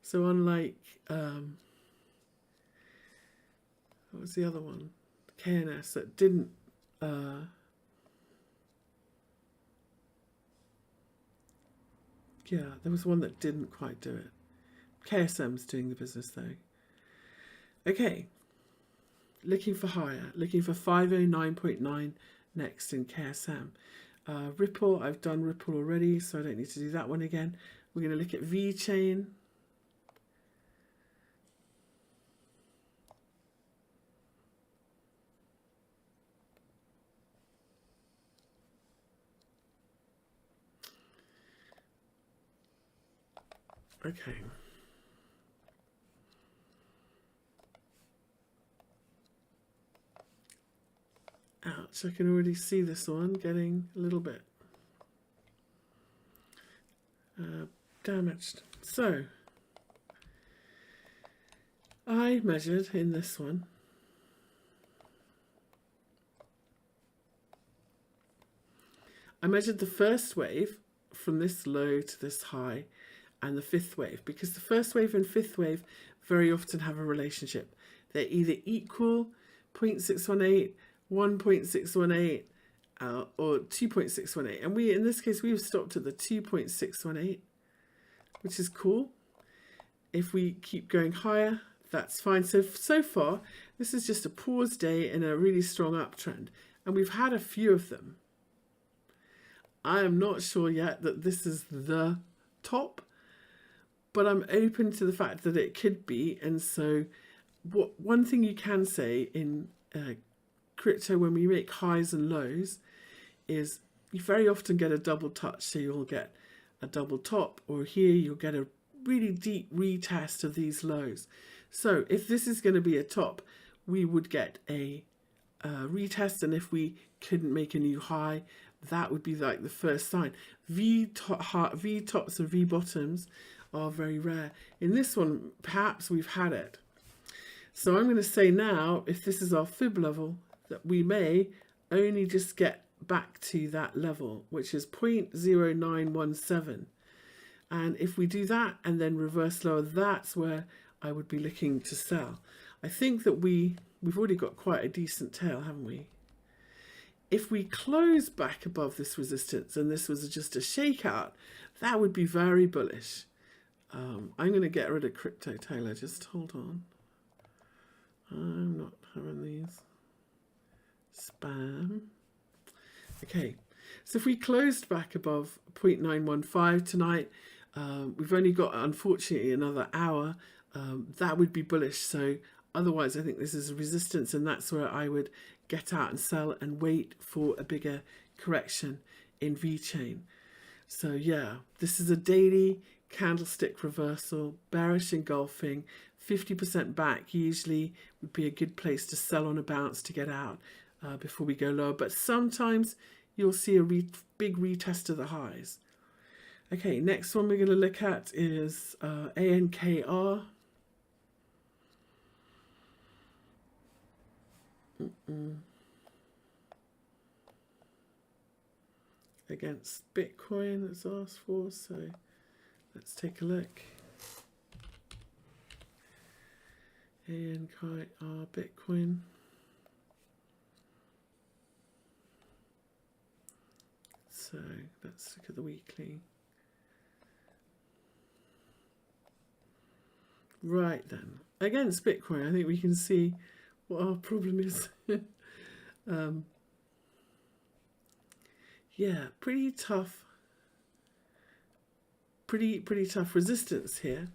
So unlike, what was the other one? KNS that didn't Yeah, there was one that didn't quite do it. KSM's doing the business though. Okay, looking for higher, looking for 509.9 next in KSM. Ripple, I've done Ripple already, so I don't need to do that one again. We're going to look at VeChain. Okay. Ouch, I can already see this one getting a little bit damaged. So, I measured in this one. I measured the first wave from this low to this high and the fifth wave, because the first wave and fifth wave very often have a relationship. They're either equal, 0.618, 1.618, or 2.618. And in this case, we've stopped at the 2.618, which is cool. If we keep going higher, that's fine. So far, this is just a pause day in a really strong uptrend. And we've had a few of them. I am not sure yet that this is the top, but I'm open to the fact that it could be. And so one thing you can say in crypto when we make highs and lows is you very often get a double touch. So you'll get a double top, or here you'll get a really deep retest of these lows. So if this is going to be a top, we would get a retest, and if we couldn't make a new high, that would be like the first sign. V tops and V bottoms are very rare. In this one, perhaps we've had it. So I'm going to say now, if this is our fib level, that we may only just get back to that level, which is 0.0917. And if we do that and then reverse lower, that's where I would be looking to sell. I think that we've already got quite a decent tail, haven't we? If we close back above this resistance and this was just a shakeout, that would be very bullish. I'm going to get rid of Crypto Taylor. Just hold on. I'm not having these. Spam. Okay, so if we closed back above 0.915 tonight, we've only got, unfortunately, another hour. That would be bullish. So otherwise, I think this is a resistance, and that's where I would get out and sell and wait for a bigger correction in VeChain. So yeah, this is a daily candlestick reversal, bearish engulfing, 50% back usually would be a good place to sell on a bounce to get out before we go lower. But sometimes you'll see a big retest of the highs. Okay, next one we're going to look at is ANKR. Against Bitcoin, it's asked for, so let's take a look. ANKR Bitcoin. So let's look at the weekly. Right then, against Bitcoin, I think we can see what our problem is. Yeah, pretty tough resistance here.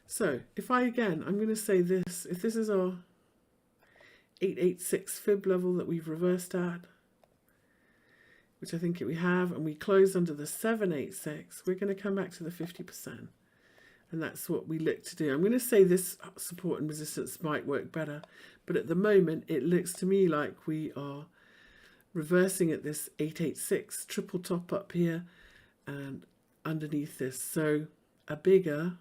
So if I'm going to say this, if this is our 886 fib level that we've reversed at, which I think we have, and we close under the 786, we're going to come back to the 50%. And that's what we look to do. I'm going to say this support and resistance might work better, but at the moment it looks to me like we are reversing at this 886, triple top up here and underneath this. So a bigger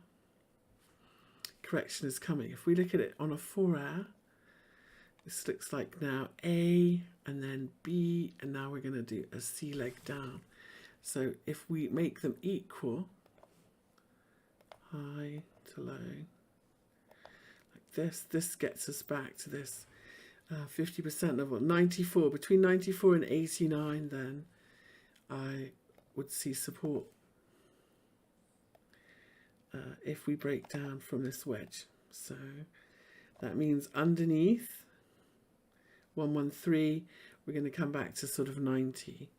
correction is coming. If we look at it on a 4-hour, this looks like now A and then B, and now we're going to do a C leg down. So if we make them equal, high to low, like this gets us back to this 50% level. 94, between 94 and 89, then I would see support. if we break down from this wedge. So that means underneath 113, we're going to come back to sort of 90.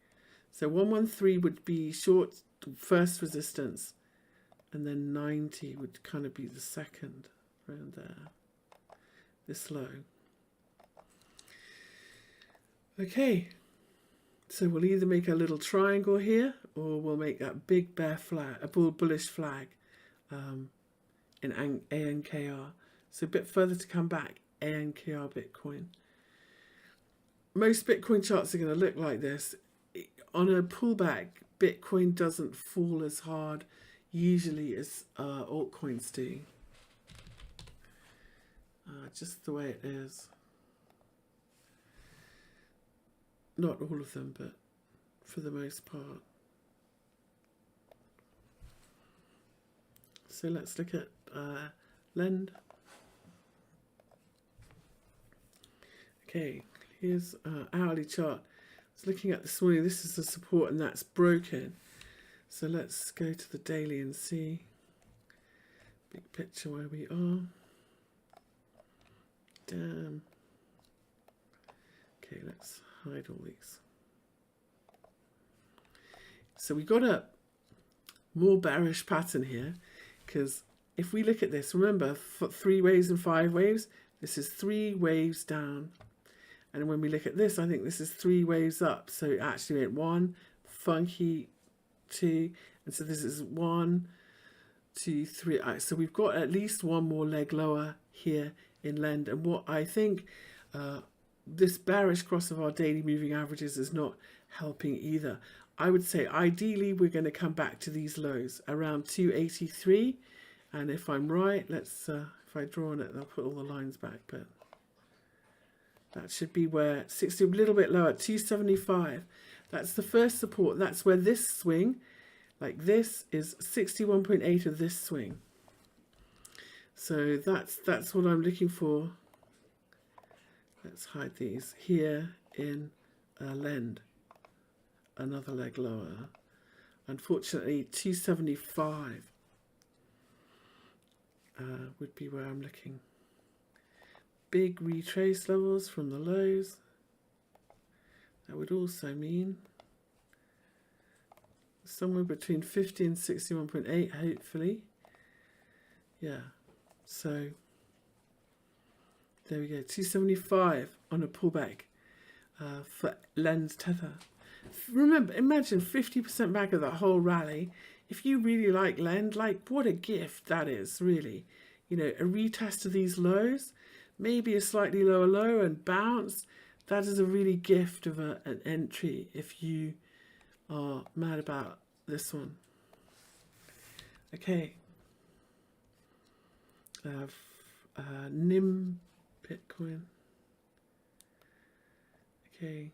So 113 would be short first resistance, and then 90 would kind of be the second, around there, this low. Okay, so we'll either make a little triangle here, or we'll make that big bear flag, a bullish flag in ANKR. So a bit further to come back, ANKR Bitcoin. Most Bitcoin charts are going to look like this. On a pullback, Bitcoin doesn't fall as hard usually as altcoins do. Just the way it is. Not all of them, but for the most part. So let's look at Lend. Okay, here's hourly chart. I was looking at this morning. This is the support, and that's broken. So let's go to the daily and see big picture where we are. Damn. Okay, let's hide all these. So we got a more bearish pattern here, because if we look at this, remember, for 3 waves and 5 waves, this is 3 waves down. And when we look at this, I think this is 3 waves up. So it actually went 1, funky, 2, and so this is 1, 2, 3. So we've got at least one more leg lower here in Lend. And what I think this bearish cross of our daily moving averages is not helping either. I would say ideally we're going to come back to these lows around 283, and if I'm right, let's if I draw on it, I'll put all the lines back, but that should be where 60, a little bit lower, 275. That's the first support. That's where this swing, like this, is 61.8 of this swing. So that's what I'm looking for. Let's hide these here in Lend. Another leg lower. Unfortunately, 275 would be where I'm looking. Big retrace levels from the lows. That would also mean somewhere between 50 and 61.8, hopefully. Yeah, so there we go, 275 on a pullback for Lend's THETA. Remember, imagine 50% back of that whole rally. If you really like Lend, like, what a gift that is, really. You know, a retest of these lows, maybe a slightly lower low and bounce. That is a really gift of an entry if you are mad about this one. Okay. NIMBTC. Okay.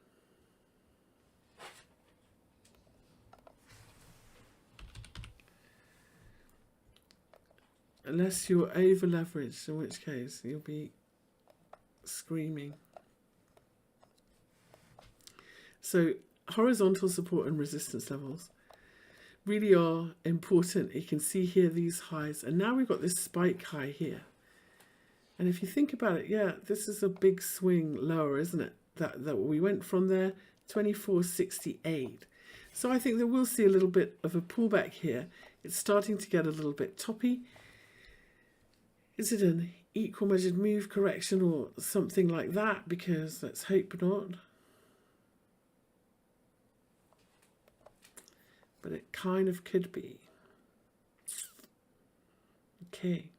Unless you're over leveraged, in which case you'll be screaming. So horizontal support and resistance levels really are important. You can see here these highs, and now we've got this spike high here. And if you think about it, yeah, this is a big swing lower, isn't it? That we went from there, 24.68. So I think that we'll see a little bit of a pullback here. It's starting to get a little bit toppy. Is it an equal measured move correction or something like that? Because let's hope not. But it kind of could be. Okay.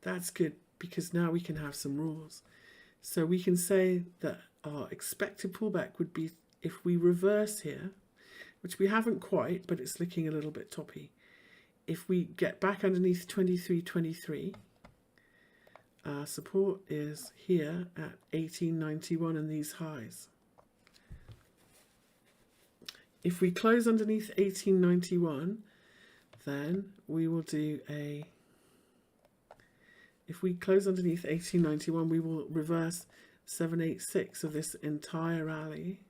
That's good, because now we can have some rules. So we can say that our expected pullback would be if we reverse here, which we haven't quite, but it's looking a little bit toppy. If we get back underneath 23.23, our support is here at 18.91 and these highs. If we close underneath 18.91, then we will do a... If we close underneath 18.91, we will reverse 786 of this entire rally.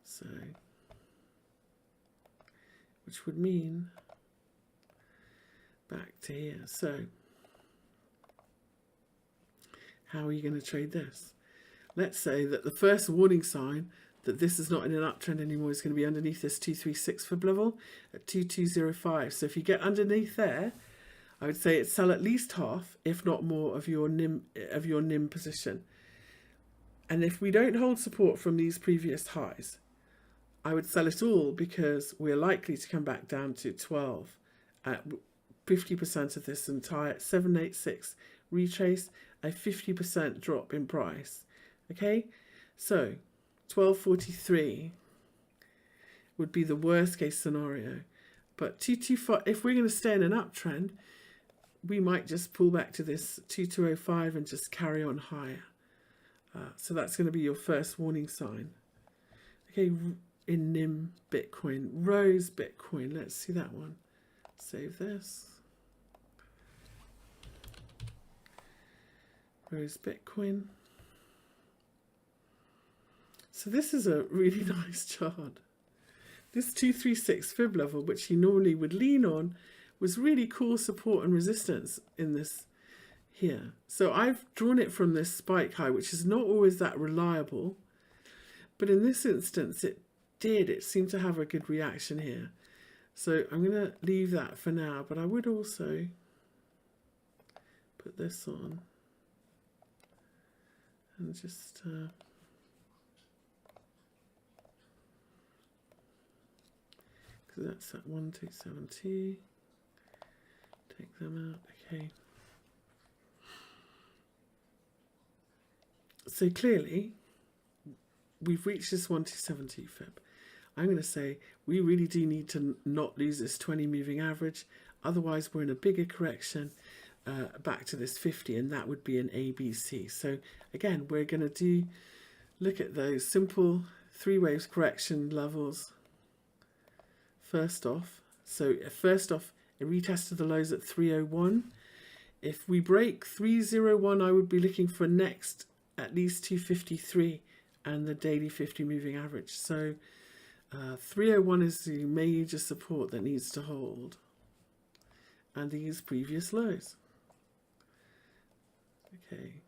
So, which would mean back to here. So how are you going to trade this? Let's say that the first warning sign that this is not in an uptrend anymore is going to be underneath this 236 fib level at 2205. So if you get underneath there, I would say it's sell at least half, if not more, of your NIM position. And if we don't hold support from these previous highs, I would sell it all, because we're likely to come back down to 12 at 50% of this entire 786 retrace, a 50% drop in price. Okay, so 1243 would be the worst case scenario. But 225, if we're going to stay in an uptrend, we might just pull back to this 2205 and just carry on higher. So that's going to be your first warning sign. Okay, in NIM Bitcoin, Rose Bitcoin, let's see that one. Save this. Rose Bitcoin. So this is a really nice chart. This 236 fib level, which he normally would lean on, was really cool support and resistance in this here. So I've drawn it from this spike high, which is not always that reliable, but in this instance it did. It seemed to have a good reaction here. So I'm going to leave that for now, but I would also put this on and just because that's at 1270. Take them out. Okay. So clearly, we've reached this 1270 fib. I'm going to say we really do need to not lose this 20 moving average. Otherwise, we're in a bigger correction back to this 50, and that would be an ABC. So again, we're going to look at those simple three waves correction levels. First off, so first off, it retested the lows at 301. If we break 301, I would be looking for next at least 253 and the daily 50 moving average. So 301 is the major support that needs to hold, and these previous lows. Okay,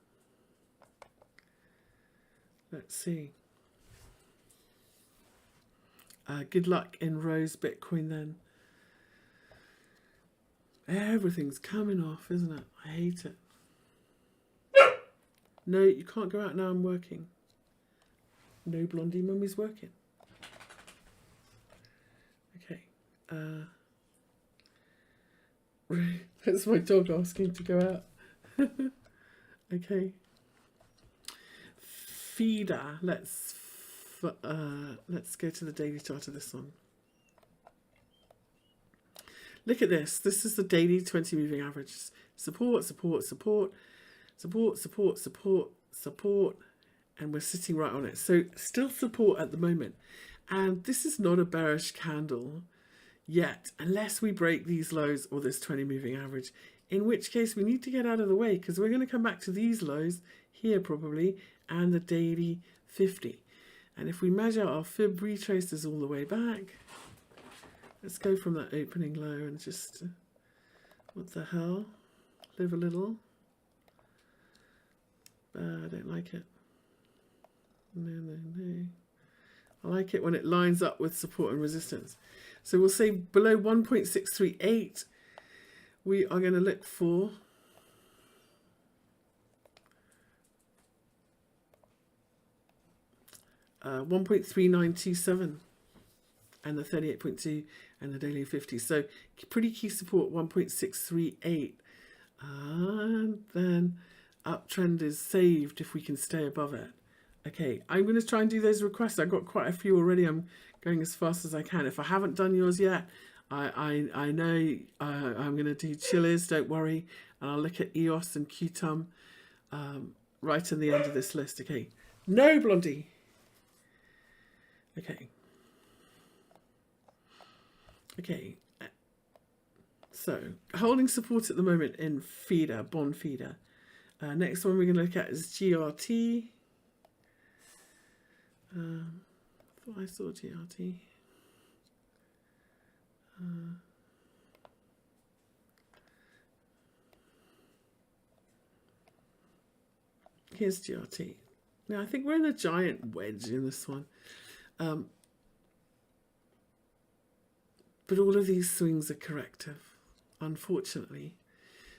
let's see. Good luck in Rose Bitcoin then. Everything's coming off, isn't it? I hate it. No, you can't go out now, I'm working. No, Blondie, Mummy's working. Okay. That's my dog asking to go out. Okay. FIDA. Let's go to the daily chart of this one. Look at this. This is the daily 20 moving averages. Support, support, support, support, support, support, support, and we're sitting right on it. So still support at the moment. And this is not a bearish candle yet, unless we break these lows or this 20 moving average, in which case we need to get out of the way, because we're going to come back to these lows here probably, and the daily 50. And if we measure our fib retraces all the way back, let's go from that opening low and just, what the hell, live a little. I don't like it. No, no, no. I like it when it lines up with support and resistance. So we'll say below 1.638, we are going to look for 1.3927 and the 38.2 and the daily 50. So pretty key support 1.638, and then uptrend is saved if we can stay above it. Okay, I'm going to try and do those requests. I've got quite a few already. I'm going as fast as I can. If I haven't done yours yet, I know I'm going to do Chili's, don't worry. And I'll look at EOS and QTUM right in the end of this list. Okay, no, Blondie. Okay. Okay. So, holding support at the moment in FIDA, bond FIDA. Next one we're going to look at is GRT. Thought I saw GRT. Here's GRT. Now I think we're in a giant wedge in this one. But all of these swings are corrective, unfortunately.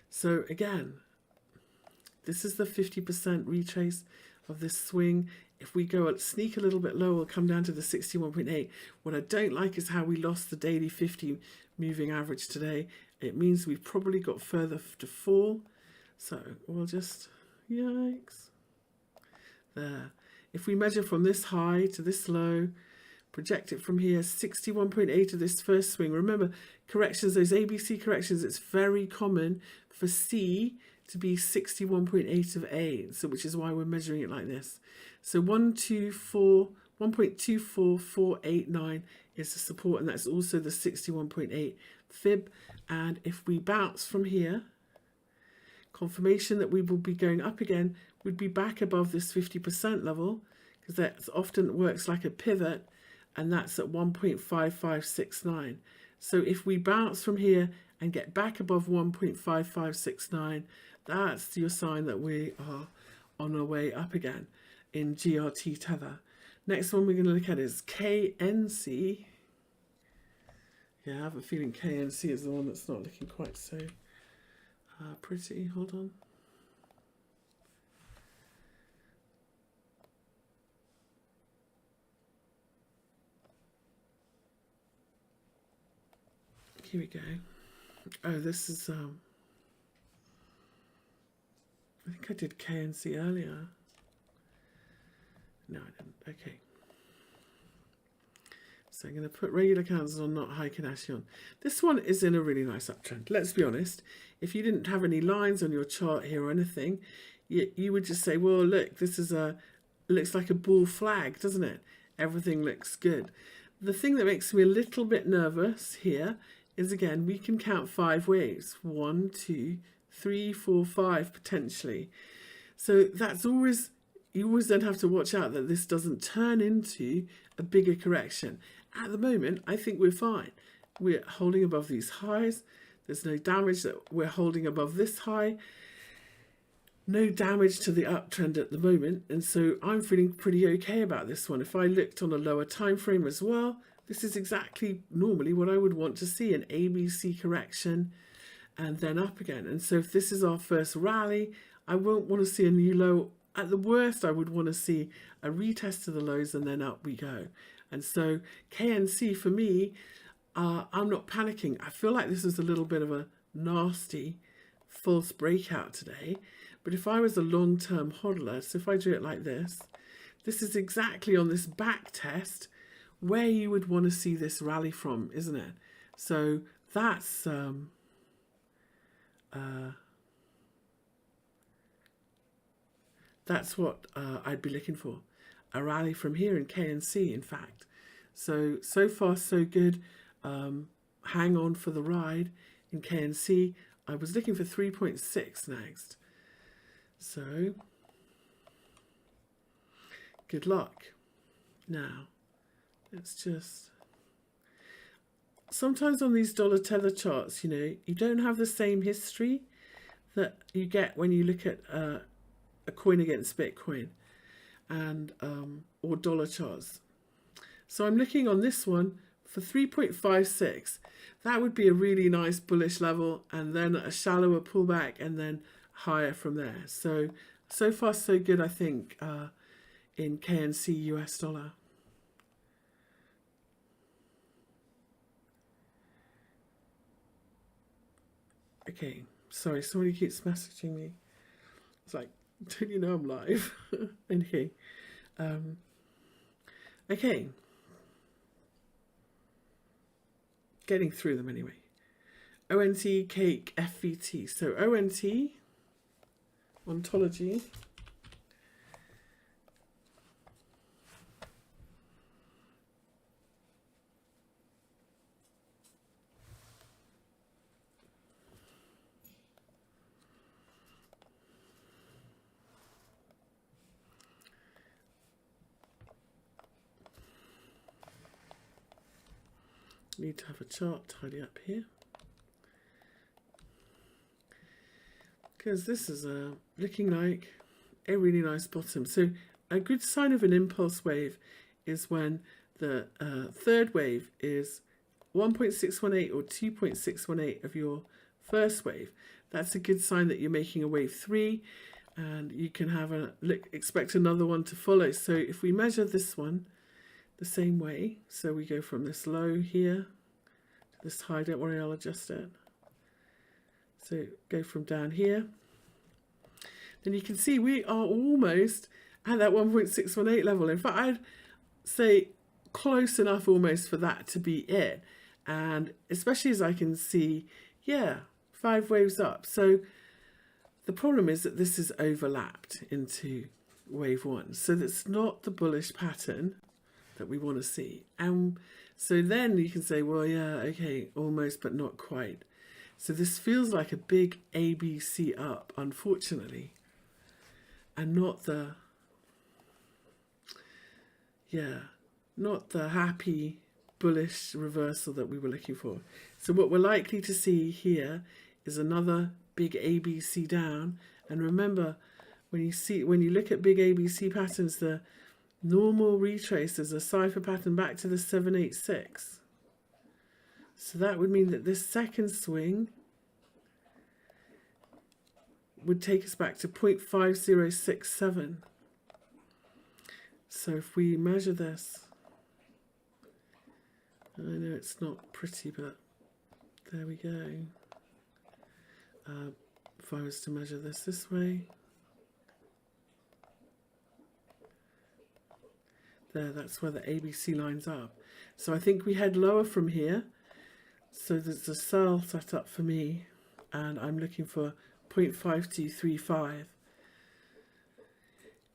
So again, this is the 50% retrace of this swing. If we go sneak a little bit lower, we'll come down to the 61.8. What I don't like is how we lost the daily 50 moving average today. It means we've probably got further to fall. So we'll just, yikes. There. If we measure from this high to this low, project it from here, 61.8 of this first swing. Remember, corrections, those ABC corrections, it's very common for C to be 61.8 of A, so which is why we're measuring it like this. So 1.24489 is the support, and that's also the 61.8 fib. And if we bounce from here, confirmation that we will be going up again, would be back above this 50% level, because that often works like a pivot, and that's at 1.5569. So if we bounce from here and get back above 1.5569, that's your sign that we are on our way up again in GRT tether. Next one we're going to look at is KNC. Yeah, I have a feeling KNC is the one that's not looking quite so pretty. Hold on. Here we go. Oh, this is I think I did KNC earlier. No, I didn't. Okay. So I'm going to put regular candles on, not Heikin-Ashi on. This one is in a really nice uptrend. Let's be honest. If you didn't have any lines on your chart here or anything, you would just say, well, look, this is looks like a bull flag, doesn't it? Everything looks good. The thing that makes me a little bit nervous here is, again, we can count 5 waves. 1, 2, 3, 4, 5 potentially. So that's always, you always then have to watch out that this doesn't turn into a bigger correction. At the moment, I think we're fine. We're holding above these highs. There's no damage that we're holding above this high. No damage to the uptrend at the moment. And so I'm feeling pretty okay about this one. If I looked on a lower time frame as well, this is exactly normally what I would want to see, an ABC correction and then up again. And so if this is our first rally, I won't want to see a new low. At the worst, I would want to see a retest of the lows and then up we go. And so KNC for me, I'm not panicking. I feel like this is a little bit of a nasty false breakout today. But if I was a long-term hodler, so if I do it like this, this is exactly on this back test where you would want to see this rally from, isn't it? So that's what I'd be looking for, a rally from here in KNC, in fact. So far so good. Hang on for the ride in KNC. I was looking for 3.6 next. So good luck. Now, let's just, sometimes on these dollar tether charts, you know, you don't have the same history that you get when you look at a coin against Bitcoin and or dollar charts. So I'm looking on this one for 3.56. That would be a really nice bullish level, and then a shallower pullback, and then higher from there. So far so good, I think, in KNC US dollar. Okay, sorry, somebody keeps messaging me. It's like, don't you know I'm live? Okay. Okay. Getting through them anyway. ONT, cake, FVT. So ONT, ontology. Need to have a chart tidy up here, because this is looking like a really nice bottom. So a good sign of an impulse wave is when the third wave is 1.618 or 2.618 of your first wave. That's a good sign that you're making a wave 3, and you can have expect another one to follow. So if we measure this one the same way, so we go from this low here to this high, don't worry, I'll adjust it. So go from down here, then you can see we are almost at that 1.618 level. In fact, I'd say close enough almost for that to be it. And especially as I can see, yeah, 5 waves up. So the problem is that this is overlapped into wave 1. So that's not the bullish pattern that we want to see. And so then you can say, well, yeah, okay, almost, but not quite. So this feels like a big ABC up, unfortunately, and not the, not the happy bullish reversal that we were looking for. So what we're likely to see here is another big ABC down. And remember, when you look at big ABC patterns, the normal retrace is a cipher pattern back to the 786. So that would mean that this second swing would take us back to 0.5067. So if we measure this, I know it's not pretty, but there we go. If I was to measure this way, there, that's where the ABC lines up. So I think we head lower from here. So there's a sell set up for me, and I'm looking for 0.5235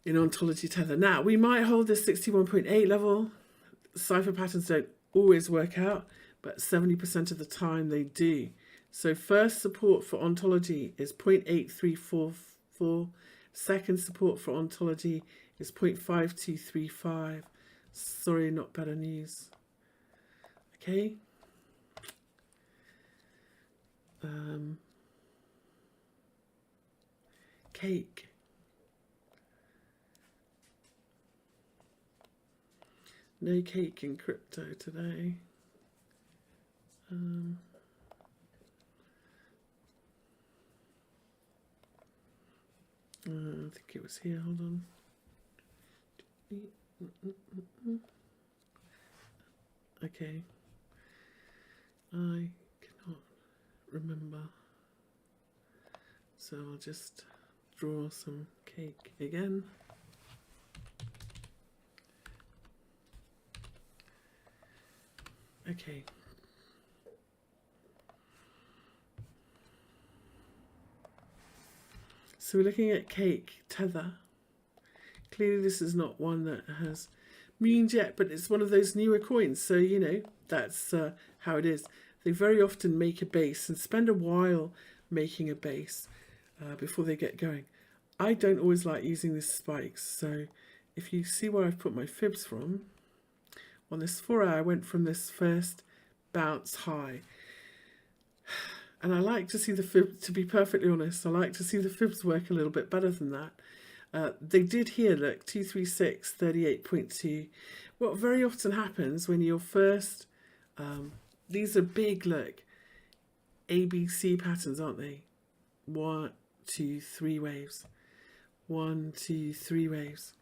in ontology tether. Now, we might hold this 61.8 level. Cipher patterns don't always work out, but 70% of the time they do. So first support for ontology is 0.8344. Second support for ontology is 0.5235. Sorry, not better news. Okay. Cake. No cake in crypto today. I think it was here, hold on. Okay. I cannot remember. So I'll just draw some cake again. Okay. So we're looking at cake tether. Clearly this is not one that has means yet, but it's one of those newer coins. So, you know, that's how it is. They very often make a base and spend a while making a base before they get going. I don't always like using these spikes. So if you see where I've put my fibs from, on this 4 hour, I went from this first bounce high. And I like to see the fibs, to be perfectly honest, I like to see the fibs work a little bit better than that. They did here, look, 236, 38.2. What very often happens when you're first, these are big, look, ABC patterns, aren't they? 1, 2, 3 waves. 1, 2, 3 waves.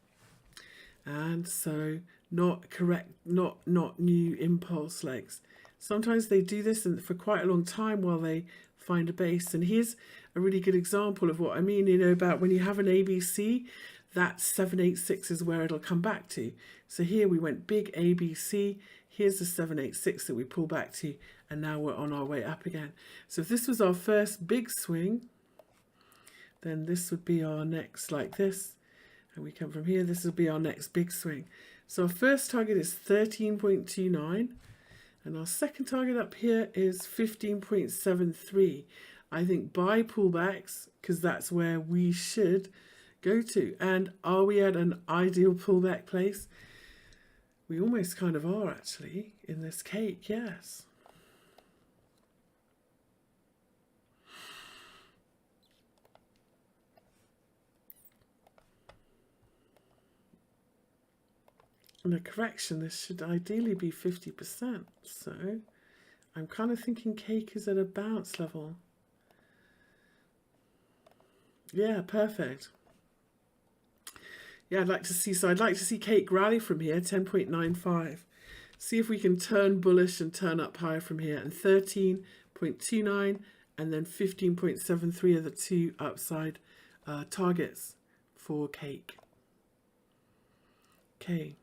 And so not correct, not new impulse legs. Sometimes they do this for quite a long time while they find a base. And here's a really good example of what I mean, you know, about when you have an ABC, that 786 is where it'll come back to. So here we went big ABC, here's the 786 that we pull back to, and now we're on our way up again. So if this was our first big swing, then this would be our next, like this, and we come from here, this will be our next big swing. So our first target is 13.29. And our second target up here is 15.73. I think buy pullbacks, because that's where we should go to. And are we at an ideal pullback place? We almost kind of are, actually, in this cake, yes. And a correction, this should ideally be 50%. So I'm kind of thinking cake is at a bounce level. Yeah, perfect. Yeah, I'd like to see cake rally from here, 10.95. See if we can turn bullish and turn up higher from here. And 13.29 and then 15.73 are the two upside targets for cake. Okay.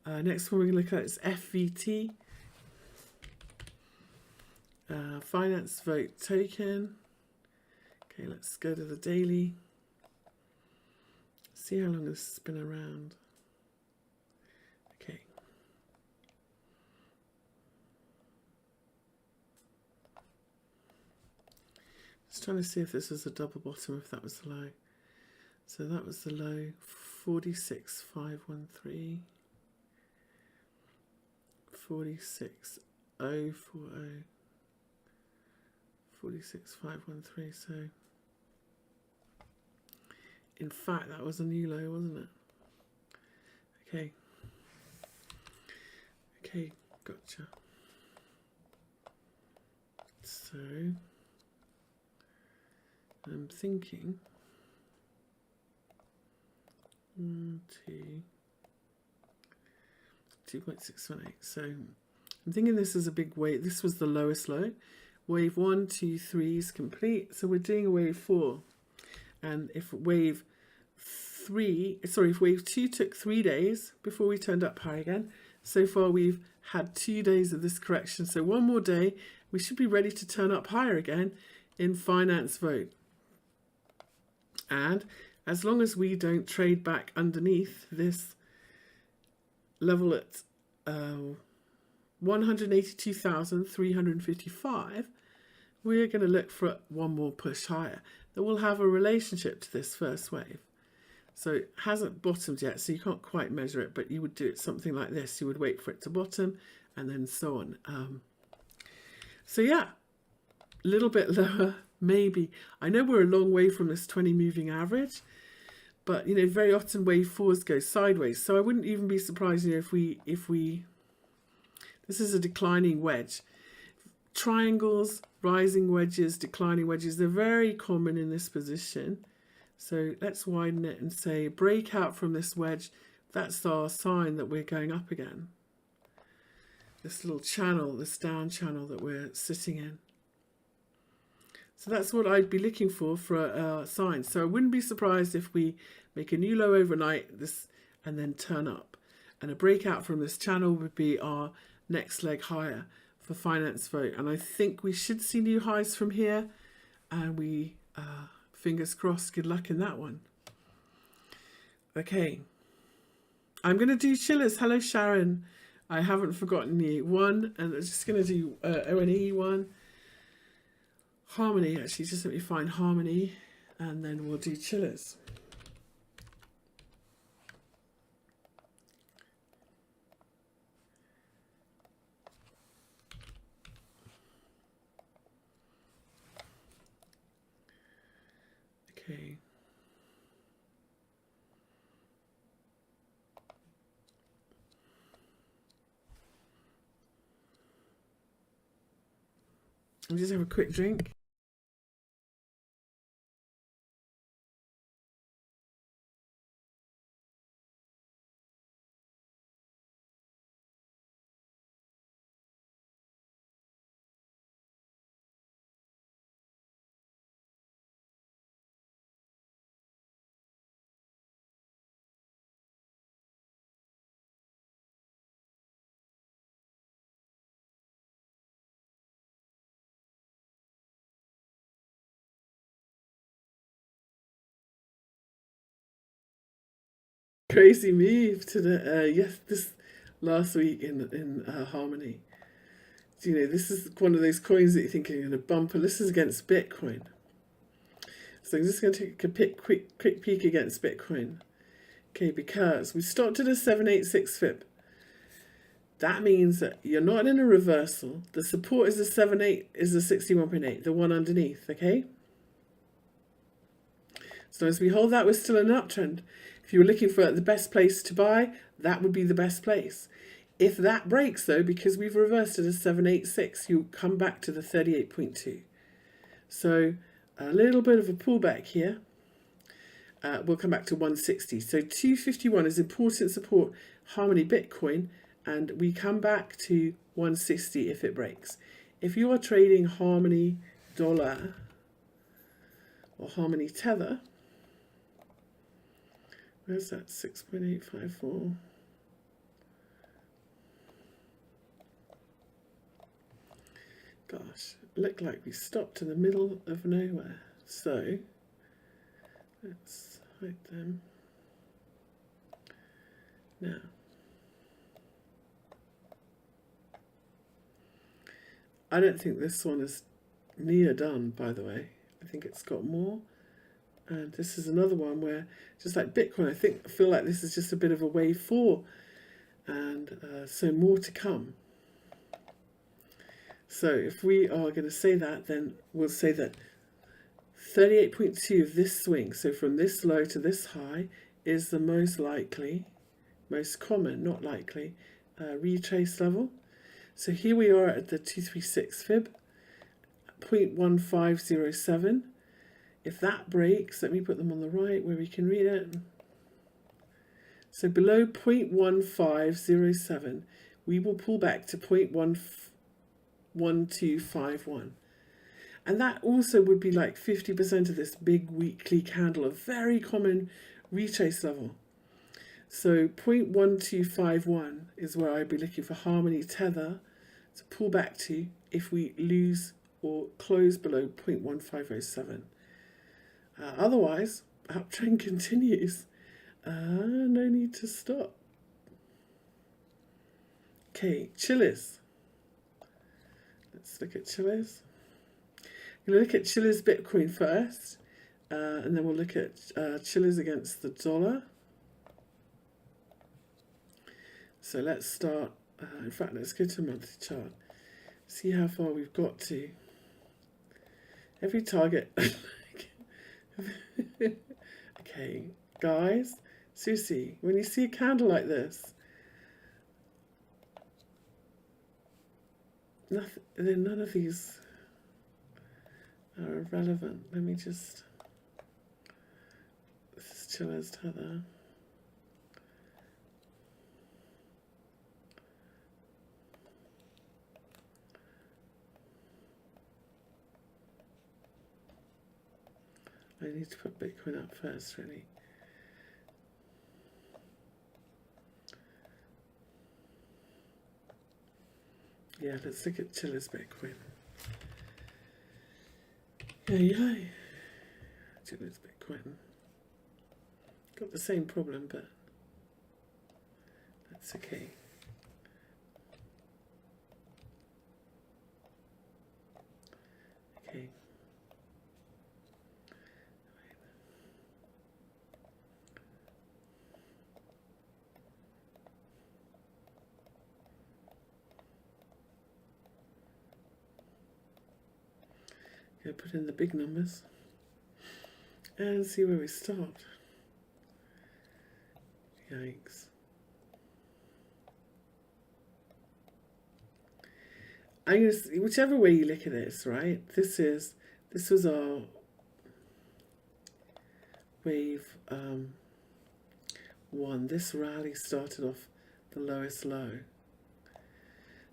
Next one we're going to look at is FVT. Finance Vote Token. Okay, let's go to the daily. See how long this has been around. Okay. Just trying to see if this was a double bottom, if that was the low. So that was the low, 46,513. 46,040. 46,513. So in fact, that was a new low, wasn't it? Okay. Okay, gotcha. So I'm thinking 2.618. So I'm thinking this is a big wave. This was the lowest low. Wave 1, 2, 3 is complete. So we're doing a wave 4. And if wave 2 took 3 days before we turned up high again, so far we've had 2 days of this correction. So one more day, we should be ready to turn up higher again in finance vote. And as long as we don't trade back underneath this level at 182,355, we're going to look for one more push higher that will have a relationship to this first wave. So it hasn't bottomed yet, so you can't quite measure it, but you would do it something like this. You would wait for it to bottom and then so on. So yeah, a little bit lower, maybe. I know we're a long way from this 20 moving average, but you know, very often wave 4s go sideways. So I wouldn't even be surprised, you know, if we this is a declining wedge. Triangles, rising wedges, declining wedges, they're very common in this position. So let's widen it and say breakout from this wedge. That's our sign that we're going up again. This little channel, this down channel that we're sitting in. So that's what I'd be looking for a sign. So I wouldn't be surprised if we make a new low overnight and then turn up. And a breakout from this channel would be our next leg higher for finance vote. And I think we should see new highs from here. And we, fingers crossed, good luck in that one. Okay. I'm going to do chillers. Hello, Sharon. I haven't forgotten you. One, and I'm just going to do O&E one. Harmony, actually, just let me find Harmony, and then we'll do chillers. Okay. I'll just have a quick drink. Crazy move to the this last week in Harmony. So, you know, this is one of those coins that you think are going to bump, and this is against Bitcoin. So I'm just going to take a quick peek against Bitcoin. Okay, because we stopped at a 786 fib. That means that you're not in a reversal. The support is a 78 is a 61.8, the one underneath. Okay. So as we hold that, we're still in an uptrend. If you were looking for the best place to buy, that would be the best place. If that breaks though, because we've reversed it as 786, you come back to the 38.2. So a little bit of a pullback here. We'll come back to 160. So 251 is important support, Harmony Bitcoin, and we come back to 160 if it breaks. If you are trading Harmony Dollar or Harmony Tether, where's that? 6.854. Gosh, it looked like we stopped in the middle of nowhere. So let's hide them. Now, I don't think this one is near done, by the way. I think it's got more. And this is another one where, just like Bitcoin, I feel like this is just a bit of a wave 4. And so more to come. So if we are going to say that, then we'll say that 38.2 of this swing, so from this low to this high, is the most likely, most common, not likely, retrace level. So here we are at the 236 fib, 0.1507. If that breaks, let me put them on the right where we can read it. So below 0.1507, we will pull back to 0.1251. And that also would be like 50% of this big weekly candle, a very common retrace level. So 0.1251 is where I'd be looking for Harmony Tether to pull back to if we lose or close below 0.1507. Otherwise, uptrend continues. No need to stop. Okay, Chilis. Let's look at Chilis. I'm going to look at Chilis Bitcoin first, and then we'll look at Chilis against the dollar. So let's start, in fact, let's go to a monthly chart. See how far we've got to. Every target. Okay, guys, seriously, when you see a candle like this, none of these are relevant. Let me just, this is Chilis Tether. I need to put Bitcoin up first, really. Yeah, let's look at Chilis Bitcoin. Yay. Chilis Bitcoin. Got the same problem, but that's okay. Okay. Go put in the big numbers and see where we start. Yikes. I'm gonna see, whichever way you look at this, right? This was our wave 1. This rally started off the lowest low.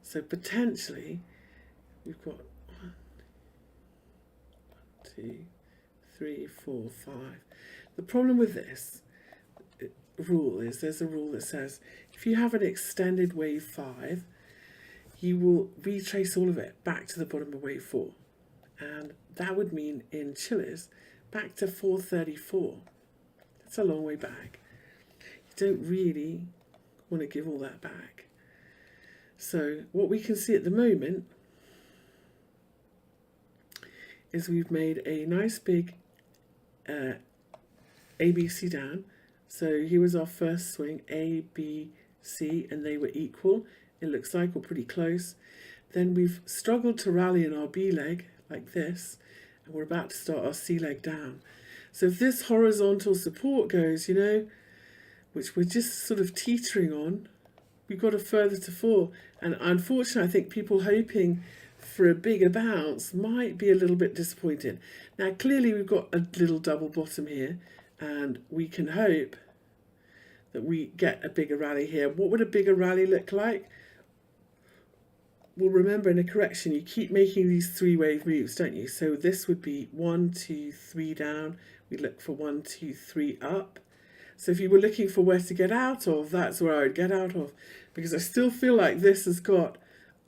So potentially we've got 1, 2, 3, 4, 5. The problem with this rule is there's a rule that says if you have an extended wave 5, you will retrace all of it back to the bottom of wave 4. And that would mean in Chilis back to 434. That's a long way back. You don't really want to give all that back. So what we can see at the moment is we've made a nice big ABC down. So here was our first swing, A, B, C, and they were equal. It looks like we're pretty close. Then we've struggled to rally in our B leg like this, and we're about to start our C leg down. So if this horizontal support goes, you know, which we're just sort of teetering on. We've got a further to fall. And unfortunately, I think people hoping for a bigger bounce might be a little bit disappointed. Now, clearly we've got a little double bottom here, and we can hope that we get a bigger rally here. What would a bigger rally look like? Well, remember, in a correction, you keep making these three-wave moves, don't you? So this would be 1, 2, 3 down. We look for 1, 2, 3 up. So if you were looking for where to get out of, that's where I would get out of. Because I still feel like this has got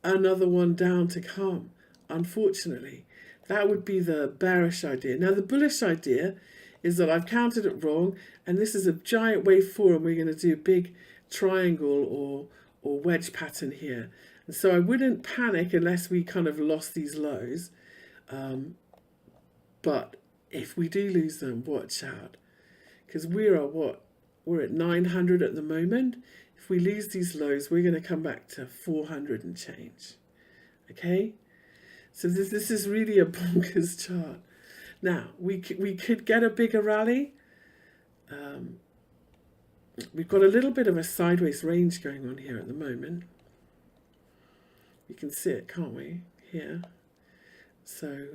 another one down to come, unfortunately. That would be the bearish idea. Now, the bullish idea is that I've counted it wrong, and this is a giant wave 4, and we're going to do a big triangle or wedge pattern here. And so I wouldn't panic unless we kind of lost these lows. But if we do lose them, watch out. Because we're at 900 at the moment. If we lose these lows, we're going to come back to 400 and change. Okay? So this is really a bonkers chart. Now, we could get a bigger rally. We've got a little bit of a sideways range going on here at the moment. You can see it, can't we? Here. So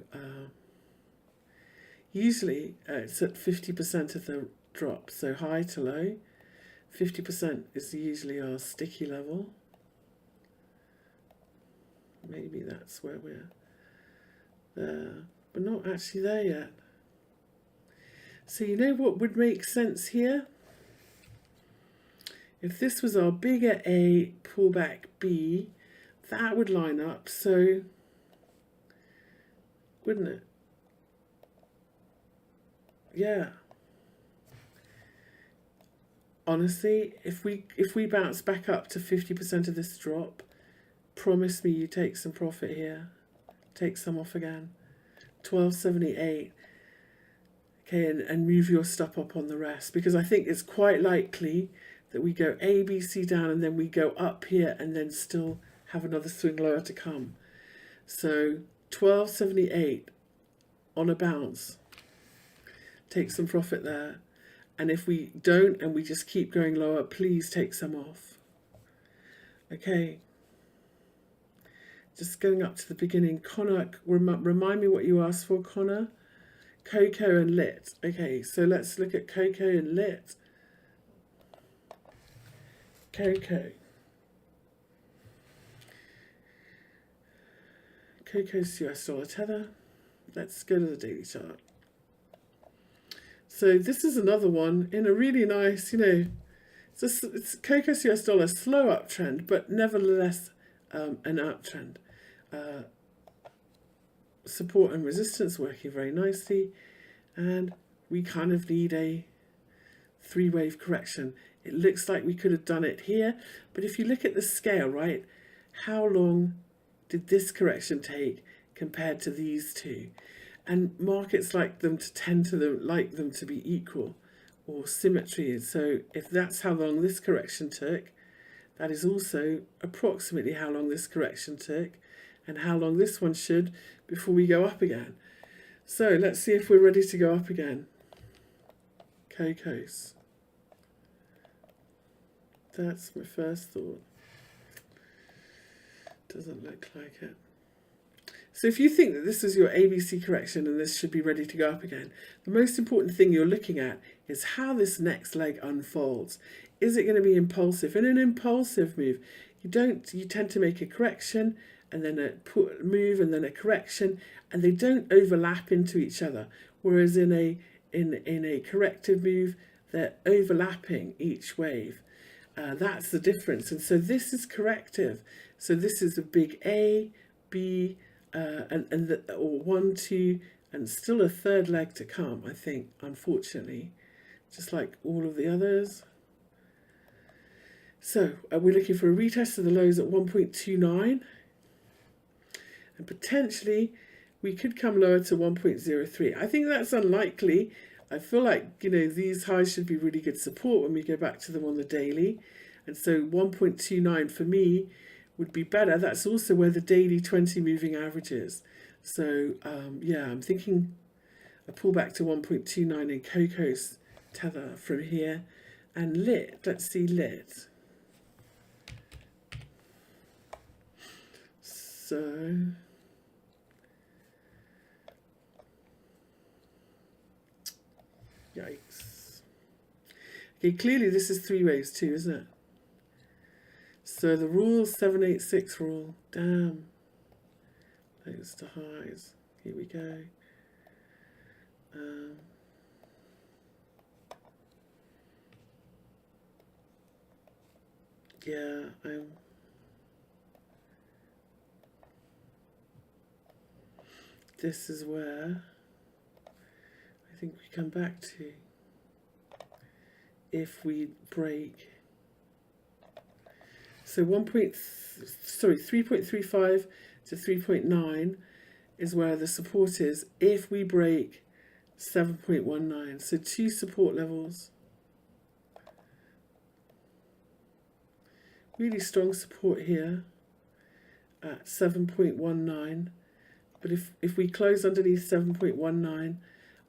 usually it's at 50% of the drop. So high to low. 50% is usually our sticky level. Maybe that's where we're there. But not actually there yet. So you know what would make sense here? If this was our bigger A, pullback B, that would line up, so wouldn't it? Yeah. Honestly, if we bounce back up to 50% of this drop, promise me you take some profit here. Take some off again. 1278. Okay, and move your stop up on the rest, because I think it's quite likely that we go A, B, C down, and then we go up here and then still have another swing lower to come. So 1278 on a bounce. Take some profit there. And if we don't and we just keep going lower, please take some off. Okay. Just going up to the beginning. Connor, remind me what you asked for, Connor. Cocoa and lit. Okay, so let's look at cocoa and lit. Cocoa. Cocoa's US dollar tether. Let's go to the daily chart. So this is another one in a really nice, it's Cocoa's US dollar slow uptrend, but nevertheless an uptrend. Support and resistance working very nicely, and we kind of need a three-wave correction. It looks like we could have done it here, but if you look at the scale, right, how long did this correction take compared to these two? And markets like them to tend to like them to be equal or symmetry. So if that's how long this correction took, that is also approximately how long this correction took and how long this one should before we go up again. So let's see if we're ready to go up again. Cocos. That's my first thought. Doesn't look like it. So if you think that this is your ABC correction and this should be ready to go up again, the most important thing you're looking at is how this next leg unfolds. Is it going to be impulsive? In an impulsive move, you tend to make a correction and then a move and then a correction, and they don't overlap into each other. Whereas in a corrective move, they're overlapping each wave. That's the difference. And so this is corrective. So this is a big A, B, or 1, 2, and still a third leg to come, I think, unfortunately, just like all of the others. So we're looking for a retest of the lows at 1.29, and potentially we could come lower to 1.03. I think that's unlikely. I feel like, these highs should be really good support when we go back to them on the daily, and so 1.29 for me would be better. That's also where the daily 20 moving average is. So yeah, I'm thinking a pullback to 1.29 in Coco's tether from here, And lit, let's see lit. So yikes. Okay, clearly this is 3 waves too, isn't it? So the rule, 786 rule, damn. Lows to highs. Here we go. Yeah, this is where I think we come back to if we break. So 3.35 to 3.9 is where the support is if we break 7.19. So 2 support levels. Really strong support here at 7.19. But if we close underneath 7.19,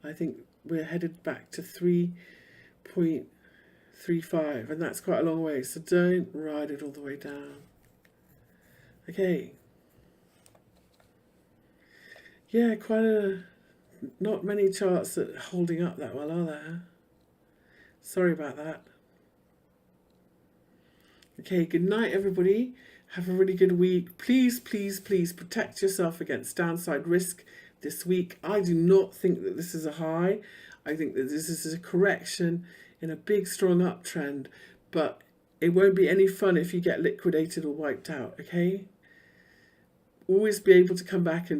I think we're headed back to 3.35, and that's quite a long way. So don't ride it all the way down. Okay. Yeah, not many charts that are holding up that well, are there? Sorry about that. Okay, good night, everybody. Have a really good week. Please, please, please protect yourself against downside risk this week. I do not think that this is a high. I think that this is a correction in a big, strong uptrend. But it won't be any fun if you get liquidated or wiped out, okay? Always be able to come back and